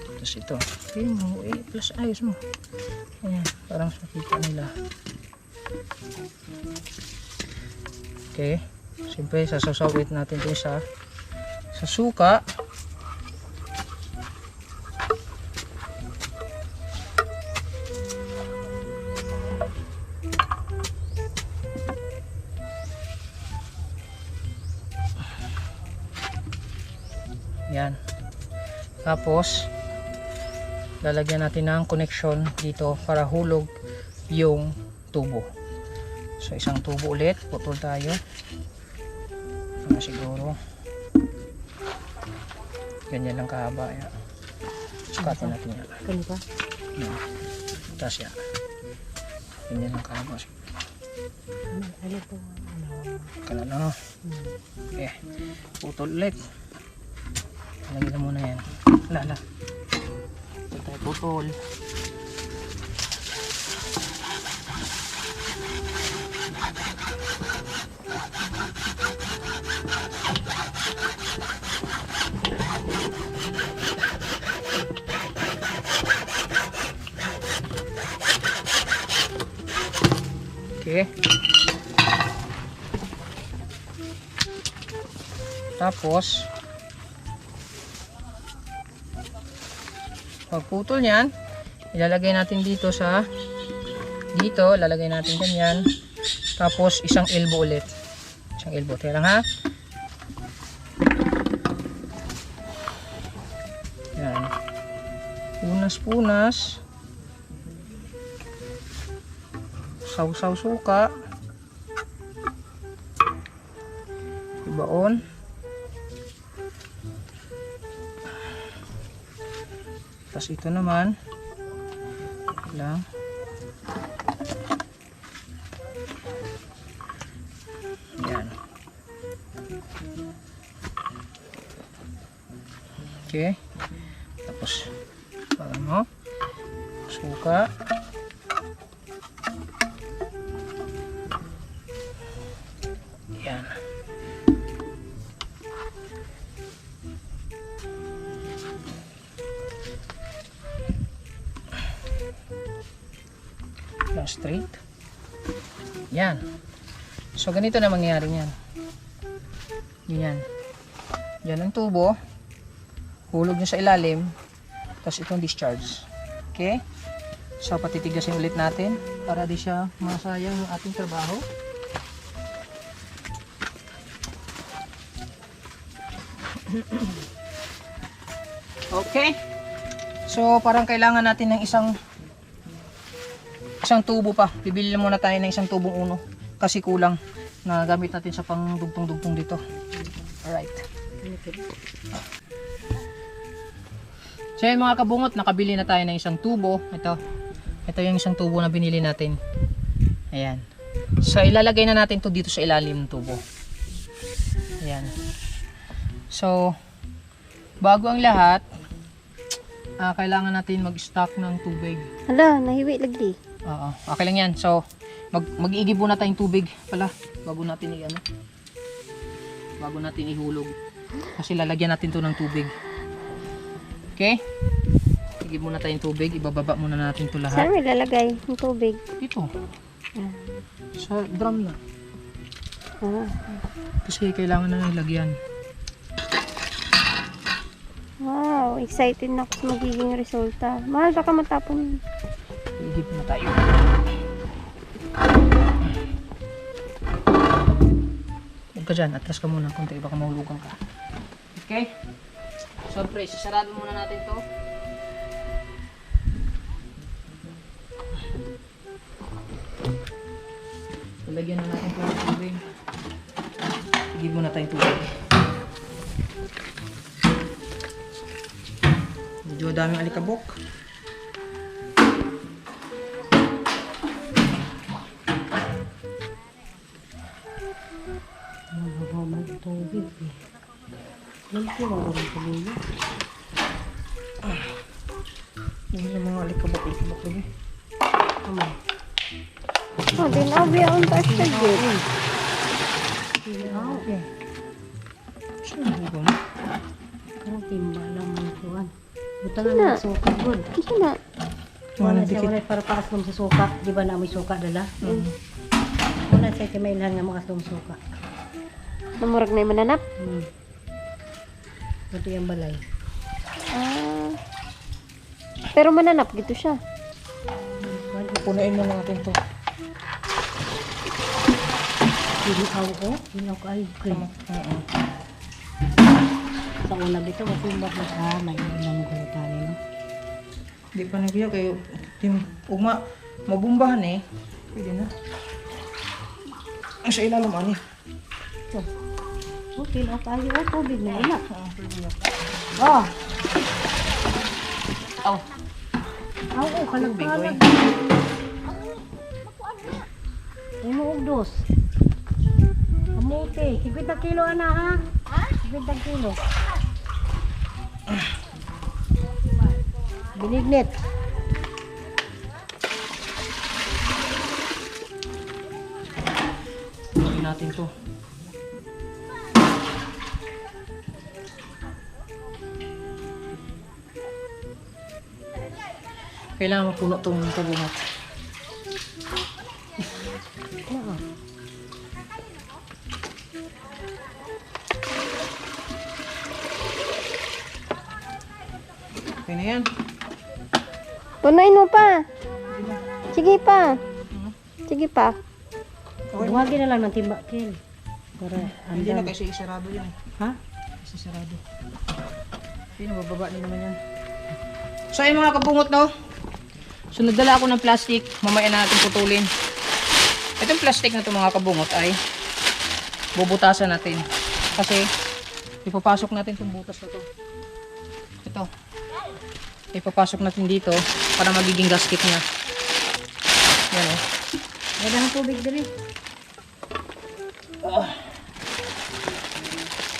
Tapos ito. Pili mo. Plus ayos mo. Ayan. Parang makita nila. Okay. Siyempre, sasawit natin ito sa suka. Yan. Tapos lalagyan natin ng connection dito para hulog yung tubo. So isang tubo ulit, putol tayo. Siguro ganyan lang kahaba yan. Sukatin natin yan. Kani pa? Yan. Tapos yan. Ganyan lang kahaba. Ano to? Kanan na. Okay. Putol ulit. Lagyan na muna yan. Lala. Ito tayo putol. Okay. Tapos pagputol niyan, ilalagay natin dito sa dito, lalagay natin ganyan. Tapos isang elbow ulit. Isang elbow. Teka lang ha. Yan. Punas-punas. Saw-saw suka. Ibaon. Tapos ito naman lang yan. Okay. Tapos ano, suka. Yan. Straight. Yan. So ganito na mangyayari niyan. Yan. Yan ang tubo. Hulog niya sa ilalim. Tapos itong discharge. Okay? So patitigasin ulit natin para di siya masayang yung ating trabaho. Okay. So parang kailangan natin ng isang tubo pa. Bibili muna tayo ng isang tubong uno kasi kulang na gamit natin sa pangdugtong-dugtong dito. Alright. So yun mga kabungot, nakabili na tayo ng isang tubo. Ito yung isang tubo na binili natin. Ayan. So ilalagay na natin to dito sa ilalim ng tubo. Ayan. So bago ang lahat, kailangan natin mag-stock ng tubig. Hala, nahiwi lagi. Oo, okay lang yan. So mag-iigib muna tayong tubig pala bago natin bago natin ihulog. Kasi lalagyan natin to ng tubig. Okay? Igib muna tayong tubig, ibababa muna natin to lahat. Saan may lalagay ng tubig? Dito. Sa drum na. Ah. Kasi kailangan na ilagyan. Wow, excited na ako sa magiging resulta. Mahal, baka matapon. Igib na tayo. Huwag ka dyan, atras ka muna konti, baka mahulugan ka. Okay? Siyempre, sasarado muna natin to. Lagyan na natin ito ng tubig. Igib muna tayong tubig. Medyo daming alikabok. Mababaw man ang tubig eh. Lagi mo ba ng tubig? Hindi na mga alikabok lagi. Oh, dinabi ang taas na dyan. Okay. Saan ang hugo mo? Karang timba lang mo tuwan. Butangan mo sa suka good. Isa na. Wala siya wala para paaslom sa suka. Di ba na may suka dala? Wala siya kailangan nga makaslom suka. Namurag na yung mananap. Ito yung balay. Ah. Pero mananap gito siya. Pupunain na natin to. Hinaw ko? Hinaw ko ay cream. Sa una dito, masimbak na siya. May ilang gulitani, no? Hindi pa nagya kayo. Mabumbahan eh. Pwede na. Ang sa ilalim ani. Oh, hinaw kayo. Oh, tubig na ina. Oh! Aw. Oh, kalag-kalag. Ay mo ugdos. Kamuti. Kigwit na kilo, ana, ha? Kigwit na kilo. Binignit. Gawin natin to. Kailangan mapuno itong kabungat. Oo. Okay na yan. Punuin mo pa. Sige pa. Sige pa. Buhagin na lang ng timba, Kel. Para Hindi na andan. kasi isarado yan eh. Ha? Isarado. Okay, nabababa din naman yan. So ayun mga kabungot no. So nagdala ako ng plastic. Mamaya na natin putulin. Itong plastic na ito mga kabungot ay bubutasan natin. Kasi ipapasok natin itong butas na ito. Ito. Ipapasok natin dito para magiging gasket niya. Yan o. May dahang tubig din eh.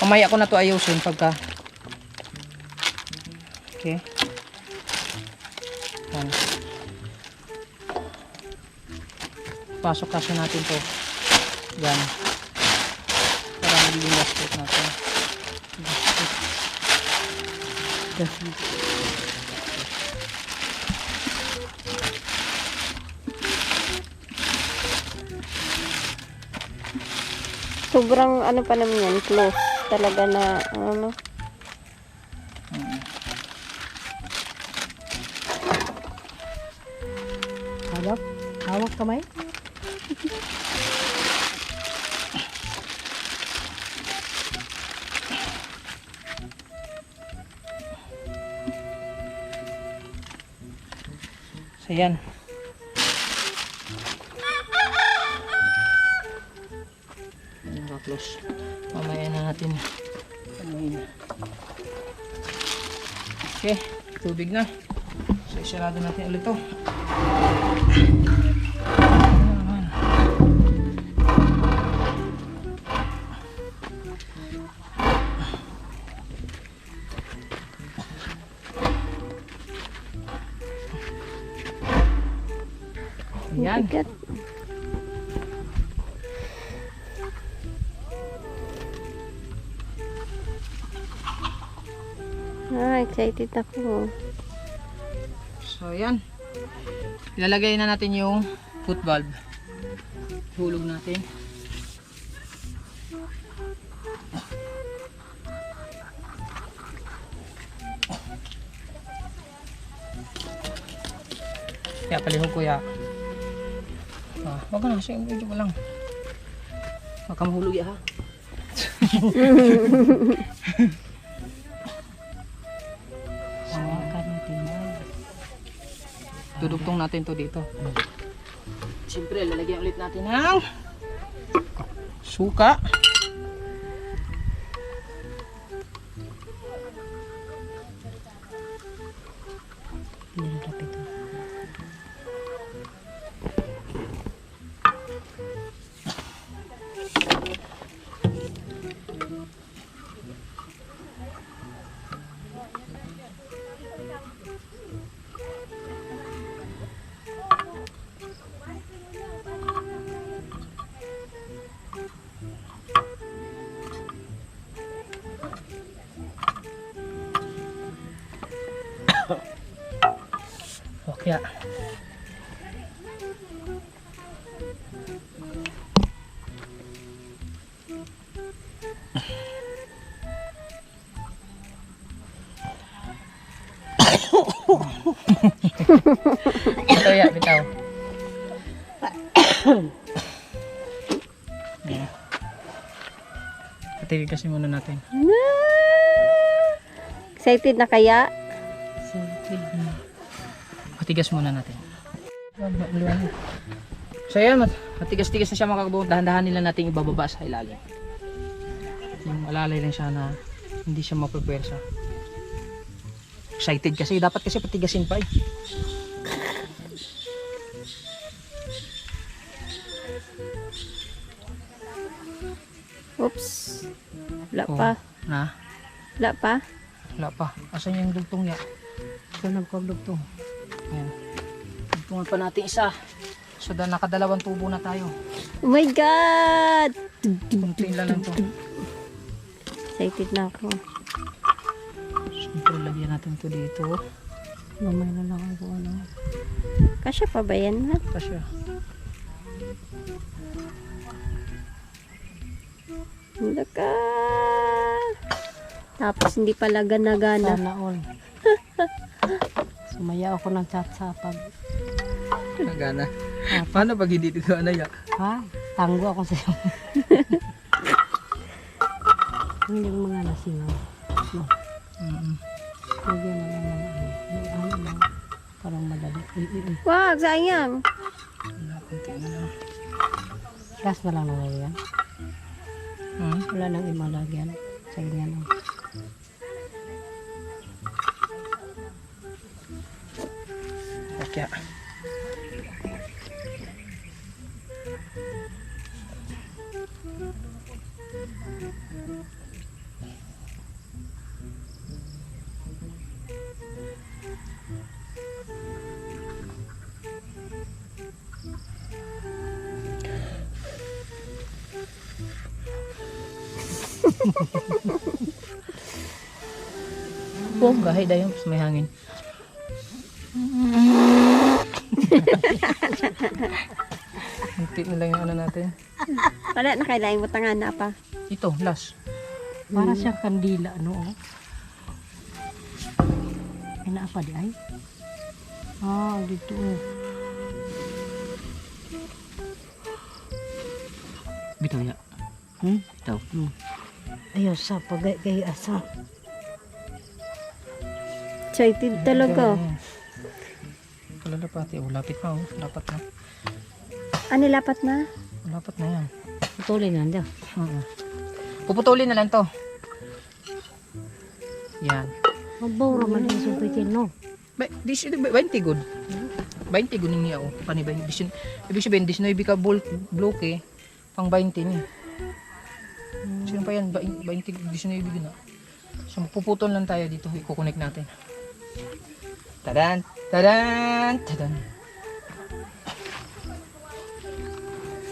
Mamaya ko na ito ayusin pagka. Okay. Yan. Pasok kasi natin to. Yan. Para magiging gasket natin. Gasket. Sobrang ano pa naman yan, close. Talaga na, ano. Hawak? Hawak kamay? So yan. close. Mamaya na natin. Okay, tubig na. So, isarado natin ulit to. Ayan. Bigat. Excited ako. So, ayan. Ilalagay na natin yung foot valve. Hulog natin. Kaya palihog kuya. Wag ka na. Sige, medyo mo lang. Wag ka mahulog ya ha. Dudugtong natin to dito. Siyempre, lalagyan ulit natin ng suka. Okay. Bitaw ya, bitaw. Yeah. Patigil kasi muna natin. Excited na kaya? Matigas muna natin. So yan, matigas-tigas na siya mga kabungot. Dahan-dahan nila natin ibababa sa ilalim. Yung alalay lang siya na hindi siya mapapwersa. Excited kasi, dapat kasi patigasin pa eh. Oops. Wala Oh, pa. na? Wala pa. Wala pa. Asan yung dugtong niya? Ito nagpagdugtong. Ayan. Dugtungan pa natin isa. So nakadalawang tubo na tayo. Oh my God! Kunti lang to. Excited na ako. Siyempre lagyan natin to dito. Mamay na lang ako ano. Kasya pa ba yan, ha? Kasya. Wala ka. Tapos hindi pala gana-gana. Sana all. Sumaya ako ng chat sa pag. Nagana. Paano pag hindi ito ya? Ha? Tanggo ako sa'yo. Yung mga nasingaw. No. Lagyan na lang ng ano. Yung ano lang. Parang madali. Wag, sayang. Wala, kunti na lang. Gas na lang nalagyan. Hmm? Wala nang imalagyan. Sa ganyan lang. Okay. Oh, gahay dayon mas may hangin. Kunti na lang yung ano natin. Wala na kailangan mo tangan na pa. Ito, last. Para siyang kandila. Ano oh. Ay naapa di ay? Ah, dito oh. Bitaw ya. Bitaw. Ayaw sa pagay asa. Excited talaga. Wala lapati. Oh, lapit na oh. Lapat na. Ano lapat na? Lapat na yan. Ito Puputulin na daw. Puputulin na lang to. Yan. Magbawra man din supitin, no? 20 good. 20 good niya, oh. Pani 20. Ibig sabihin, 19 ka bloke, pang 20 niya. Sino pa yan? 20, 19 na. So, puputol lang tayo dito. I-connect natin. Tadan! Tadan! Tadan!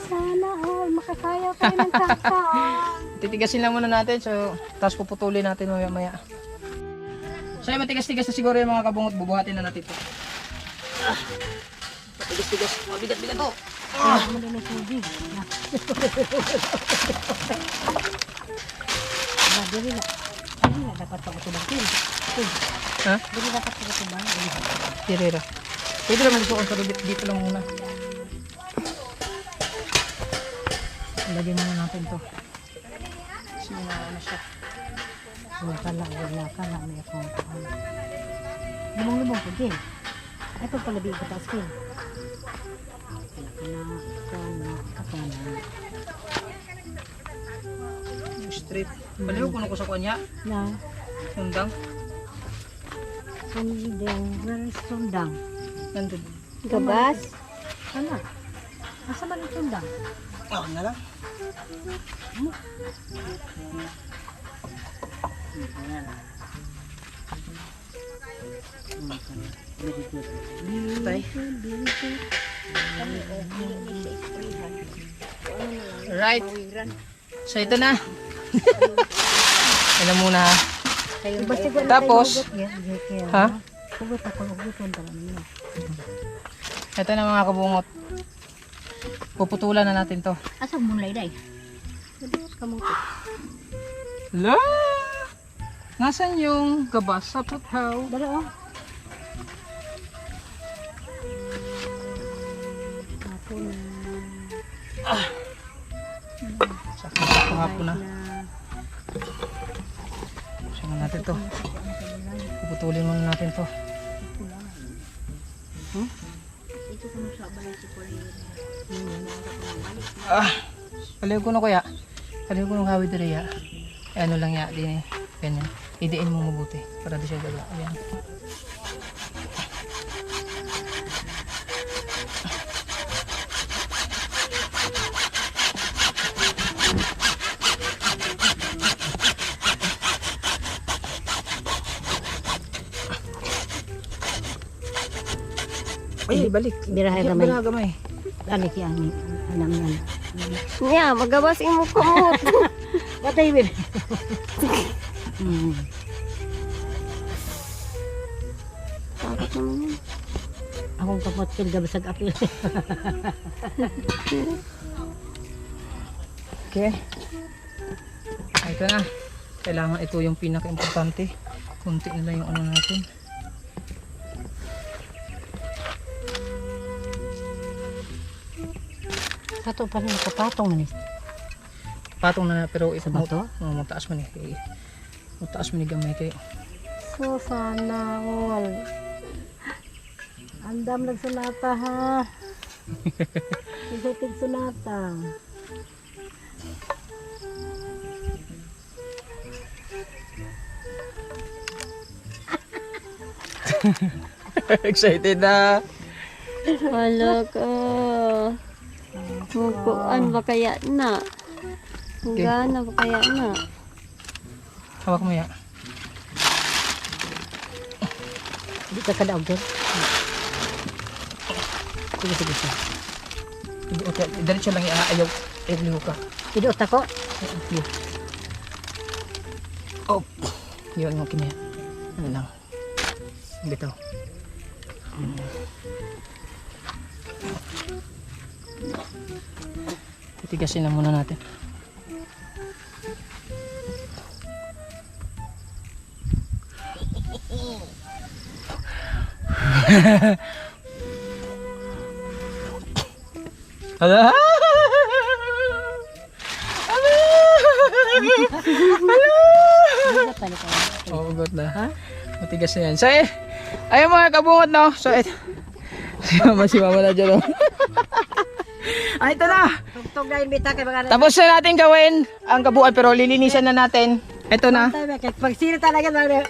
Sana all makakaya tayo ng kakaon. Titigasin lang muna natin. So, tapos puputulin natin maya-maya. So, matigas-tigas na siguro yung mga kabungot. Bubuhatin na natin ito. Matigas-tigas. Mabigat-bigat to. Ano din ang tubig? Dili na dapat pagkutubang tin. Ha? Dili dapat pagkutubang. Tirera. Pwede naman ito pero dito lang muna. Lagyan muna natin to. Kasi ano siya. Wala may akong lumong-lumong po din. Ito pala di ikatas kin. Straight. Baliw ko na ko sa kanya. Na, Sundang. sundang, where is sundang? Nandun. Gabas? Ano? Asa man ang sundang? Oh, na lang. Tay. Right. So ito na. Ano muna ha? Tapos, ha? Hugot ako, huguton talaga nila. Ito na mga kabungot. Puputulan na natin to. Asa mulay day? La! Nasaan yung gabas sa puthaw? Dala oh. Sakto nga po na. Saan natin to? Puputulin muna natin to. Paliw ko na kuya. Paliw ko na kawid rin ya. Ano lang ya, din eh. Ganyan. Idiin mo mabuti para di siya gala. Ayan. Ay, balik. Birahe gamay. Birahe gamay. Balik yan. Alam yan. Nya, magabas imo kumot. Patay bin. Takot naman yun. Akong kapotkil gabasag apil. Okay. Ito na. Kailangan ito yung pinaka-importante. Kunti na lang yung ano natin. Sa to pa rin nakapatong man eh. Patong na pero Sa bato? mataas man eh. Mataas man gamay kay. So sana all. Andam nagsunata ha. Isutig sunata. Excited na. Wala ka. Mukuan ba kaya na? Gana ba kaya na? Hawak mo ya. Di ka kadaog doon. Sige. Okay, diretso lang ayaw. Ayaw liho ka. Idot ako. Yun. Oh. Yun mo kanya. Ano lang. Bitaw. Titigasin na muna natin. Hala! Oh, good na. Ha? Matigas na yan. So, ayun mga kabungot, no? So, si mama na dyan, no? Ay, ito na. Tugtog na yung bita kay mga Tapos na natin gawin ang kabuuan pero lilinisan na natin. Ito na. pag sino talaga mga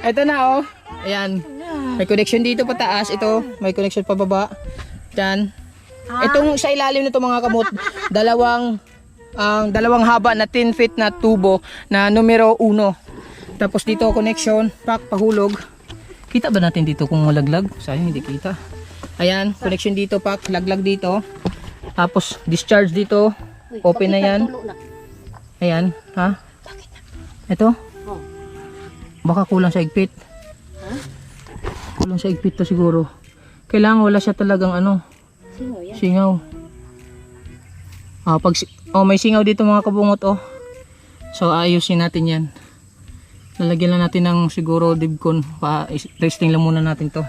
Ito na oh. Ayan. May connection dito pataas. Ito. May connection pababa. Diyan. Itong sa ilalim nito mga kamot. Dalawang haba na 10 feet na tubo na numero 1. Tapos dito connection. Pahulog. Kita ba natin dito kung malaglag? Sayang hindi kita. Ayan. Connection dito laglag dito. Tapos discharge dito. Open na yan. Ayan. Ha? Ito? Baka kulang sa higpit. Kulang sa higpit to siguro. Kailangan wala siya talagang singaw. May singaw dito mga kabungot oh. So ayusin natin yan. Lalagyan lang natin ng siguro dibcon. Testing lang muna natin to.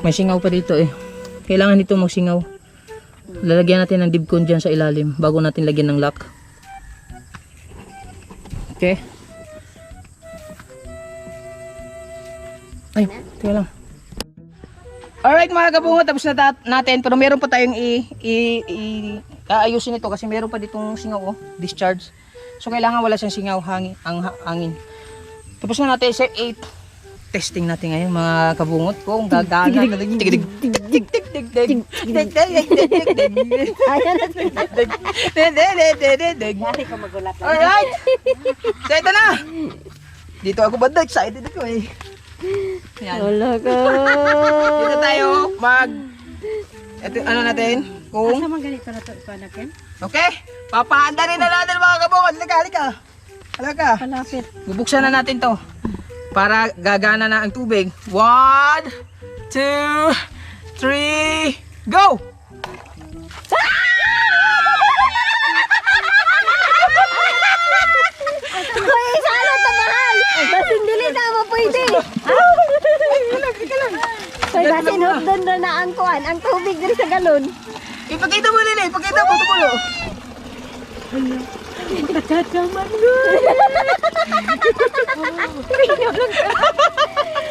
May singaw pa dito eh. Kailangan dito magsingaw. Lalagyan natin ng dibcon dyan sa ilalim bago natin lagyan ng lock. Okay. Ay, teka lang. Alright mga kabungot, tapos na natin. Pero meron pa tayong aayusin ito kasi meron pa ditong singaw discharge. So kailangan wala siyang singaw, hangin. Tapos na natin set 8. Testing natin ngayon mga kabungot kung gagana. Alright. So ito na. Dito ako banda, excited ako eh. Yan. Wala ka. Dito tayo ito natin kung Asa man ganito na to ipanakin? okay, papaanda rin na natin mga kabungot. Halika. Palapit. Bubuksan na natin to para gagana na ang tubig. 1, 2, 3, go! Hoy, sala ta mahal. Basing dili na mo pwede. Hoy, basin hotdon na ang kuan, ang tubig diri sa galon. Ipakita mo nila, ipakita mo tulo.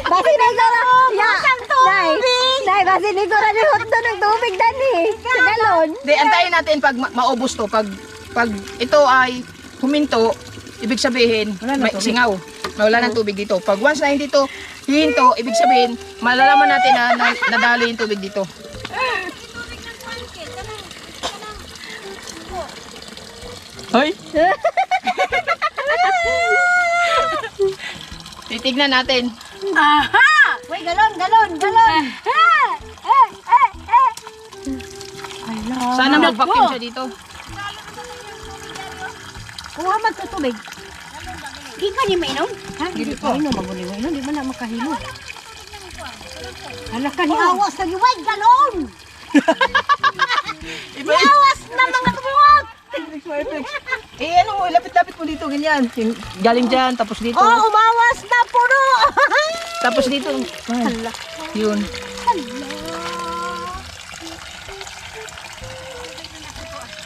Basin na gara. Ya. Dai, basin ni gara ni hotdon ang tubig dani sa galon. Di, antayin natin pag maubos to. Pag ito ay huminto, ibig sabihin, may singaw. Wala ng tubig dito. Pag once na hindi to hihinto, ibig sabihin, malalaman natin na nadali yung tubig dito. Hoy! Titignan natin. Uy, galon. Sana mag-vacuum siya dito. Kuha man to tubig. Di ka niya mainom? Ha? Di ko. Mainom, maguling-mainom. Di ba na makahilo? Hala ka ni awas na giway, galon! Awas na mga kabungot! Lapit-lapit mo dito, ganyan. Galing dyan, tapos dito. Oh, umawas na puno! Tapos dito. Ay, yun.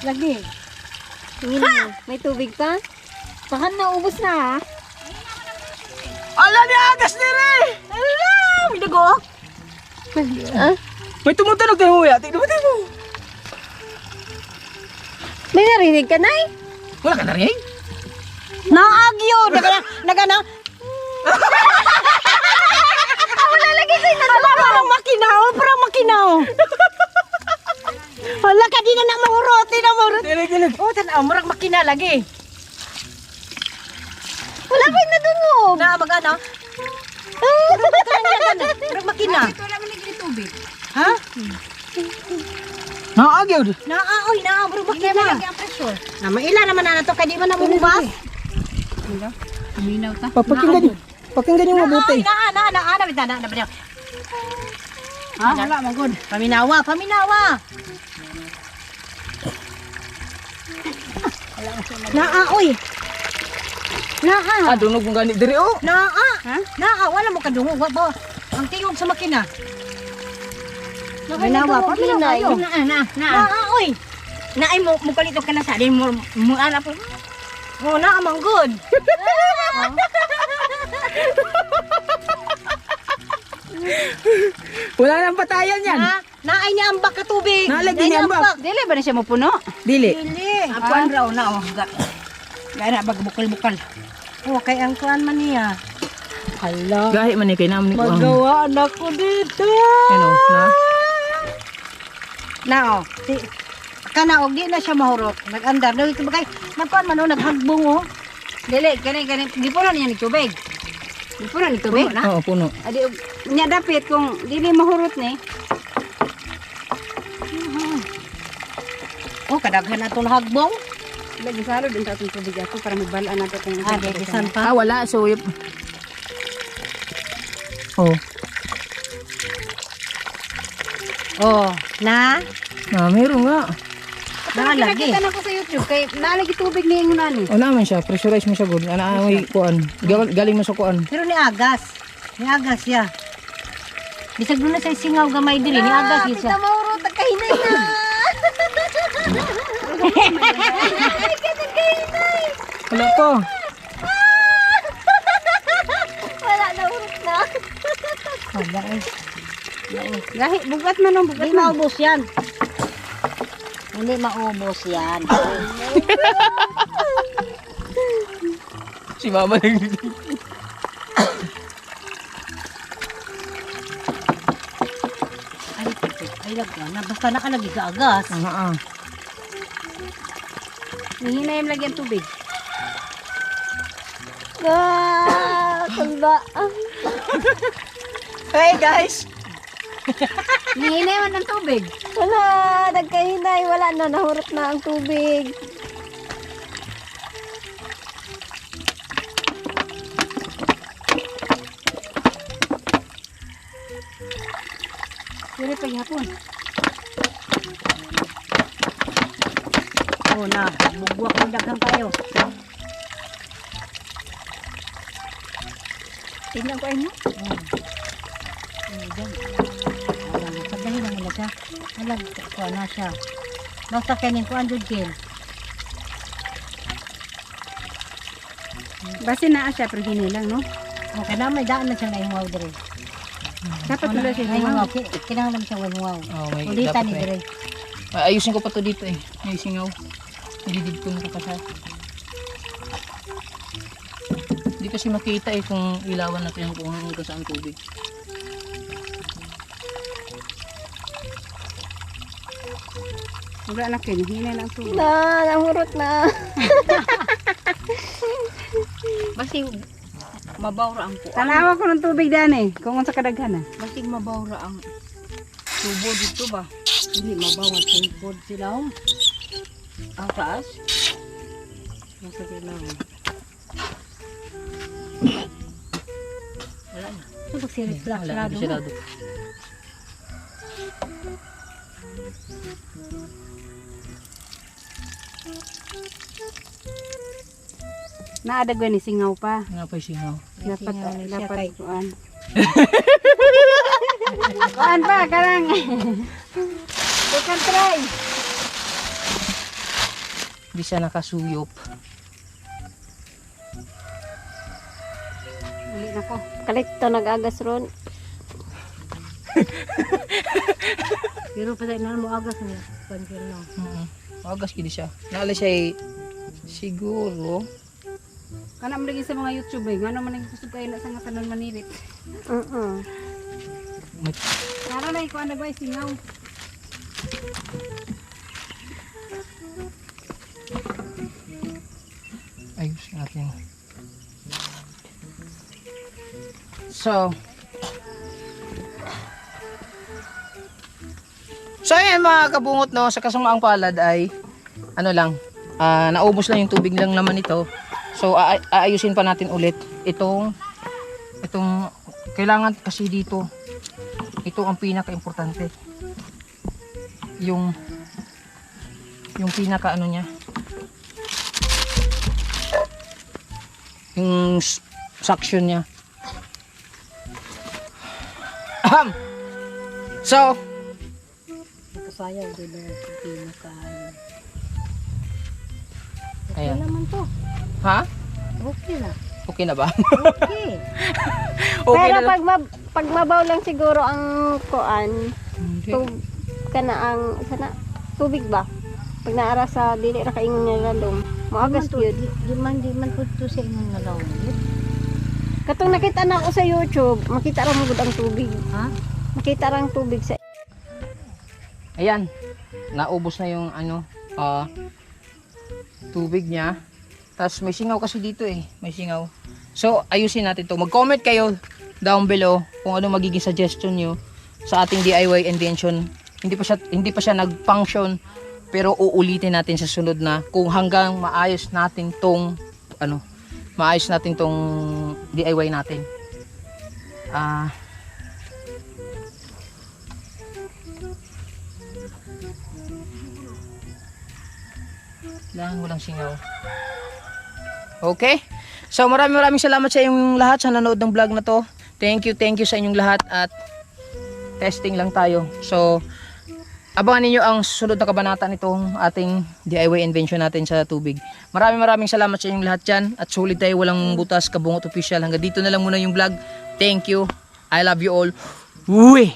Lagi. Tingin mo, may tubig pa? Baka naubos na ha. Ala, ni agas nire! Ala, may dago. May tumutunog tayo mo ya. Tignan mo. May narinig ka, Nay? Wala ka narinig? Naagyo! Nagana. Wala lagi sa'yo na Parang makinaw. Hala ka, di na mahurot. Dinig. Oh, tanaw, murag makina lagi. Wala kayo nadungog. Na, magana. Murag makina. Ito lang naging tubig. Ha? Naagyaw. Oy, murag makina. Na, maila naman na to, kaya di man na mumubas. Minaw ta. Pakinggan yung mabuti. Na. Ha, wala, magod. Paminawa. Oy. Dunog mong ganit diri oh. Wala mo kadungog. Ba? Ang tingog sa makina. Paminawa. Oy. Naay mo kalito ka na sa din mo ana po. Oh, amang good. Wala nang patayan yan. Ha? Naay ni ambak ka tubig. Nalagyan ni ambak. Dili ba na siya mapuno? Dili. Ako ang raw na oh. Gaya na bukal-bukal. Oh, kay ang kuan man niya. Hala. Gahi man ni kay naman ni ko. Magawaan ako dito. Ano, na? Na oh. Kana og di na siya mahurot. Nag-andar. Dawit ka bagay. Nagkuan man oh, naghagbong oh. Dili, kani gipuno niya ni tubig. Gipuno ni tubig na. Oo, puno. Adi nya dapit kung dili mahurot ni. Oh, kadaghan na itong hagbong. Lagi salo din ta atong tubig ako para mabalaan nato kung Ah, bisan pa. Ah, wala. So, oh. Oh, na? Meron nga. Nalagi. Nakita na ko sa YouTube kay nalagi tubig ni ingon ani. O naman siya, pressurize mo siya good. Ana may kuan. Galing mo sa kuan. Pero ni Agas. Ni Agas ya. Bisag doon na sa singaw gamay dili. Ni Agas yun siya. Kita mahurot, nagkahinay na. Wala ko. Wala na urot na. Wala eh. Gahi bugat man ang bugat Hindi man. maubos yan. Hindi maubos yan. Si mama lang dito. Ay, na basta na ka nagigaagas. Hihinay lagi ang tubig. Tulba. Hey guys! Hihinay man ang tubig. Wala, nagkahinay. Wala na, nahurot na ang tubig. Dili pa gyapon. Oo na. Bugwak mo daghang kayo. Tingnan ko ayun. Pagdali na nila siya. Alam ko na siya. Basta kanin ko 100 kil. Basi naa siya pero hinay lang no. Okay na may daan na siya na imuaw dire. Dapat tuloy siya Ay, hinay. kinahanglan siya imuaw. Oh, may Ulitan ni dapat dire. ayusin ko pa to dito eh. May singaw. Nilidid ko na pa siya. Hindi kasi makita eh kung ilawan natin kung hanggang saan tubig. Wala na kayo, hinay lang ang tubig. Na, nahurot na. Basi mabawra ang kuan. Tanawa ko ng tubig dani, kung unsa kadaghan na. Basi mabawra ang tubo dito ba? Hindi mabawat tubod sila. Ang taas. Nasa kailangan. Wala na. Ito sirit Wala, sarado mo. sarado. Naadagwa ni singaw pa. Nga pa yung singaw. Dapat Singaw ni siya dapat kay- kuan. Kuan pa karang. You can try. Hindi siya nakasuyop. Uli na ko. Kalito nag-agas ron. Pero pa na mo agas niya. Pankil no. Agas gini siya. Naala siya eh, siguro. Kana mo lagi sa mga YouTube eh. Ngano man gusto kayo na sa nga tanan manirit. May, Para na ikuan na ba singaw. ayos natin. So ayan mga kabungot no, sa kasamaang palad ay ano lang, naubos lang yung tubig lang naman ito. So aayusin pa natin ulit itong kailangan kasi dito. Ito ang pinaka-importante. Yung pinaka ano niya. Yung suction niya. So, Nakasayaw din na pinakain. ayan. Naman to. Ha? Okay na. Okay na ba? Okay. Okay Pero na lang. pag mabaw lang siguro ang kuan, Hindi. ka na ang sana tubig ba? Pag naara sa dili ra kaingon nga lalom. Moagas gyud. Di man po to sa inyo nga law. Katong nakita na ako sa YouTube, makita ra mo gud ang tubig. Ha? Makita ra ang tubig sa Ayan, naubos na yung tubig niya. Tapos may singaw kasi dito eh, may singaw. So ayusin natin to. Mag-comment kayo down below kung ano magiging suggestion nyo sa ating DIY invention. Hindi pa siya nag-function, pero uulitin natin sa sunod na kung hanggang maayos natin tong DIY natin. Walang singaw. Okay? So maraming salamat sa inyong lahat sa nanood ng vlog na to. Thank you sa inyong lahat at testing lang tayo. So abangan niyo ang sunod na kabanata nitong ating DIY invention natin sa tubig. Maraming salamat sa inyong lahat dyan at sulit tayo, walang butas, Kabungot Official. Hanggang dito na lang muna yung vlog. Thank you. I love you all. Uy!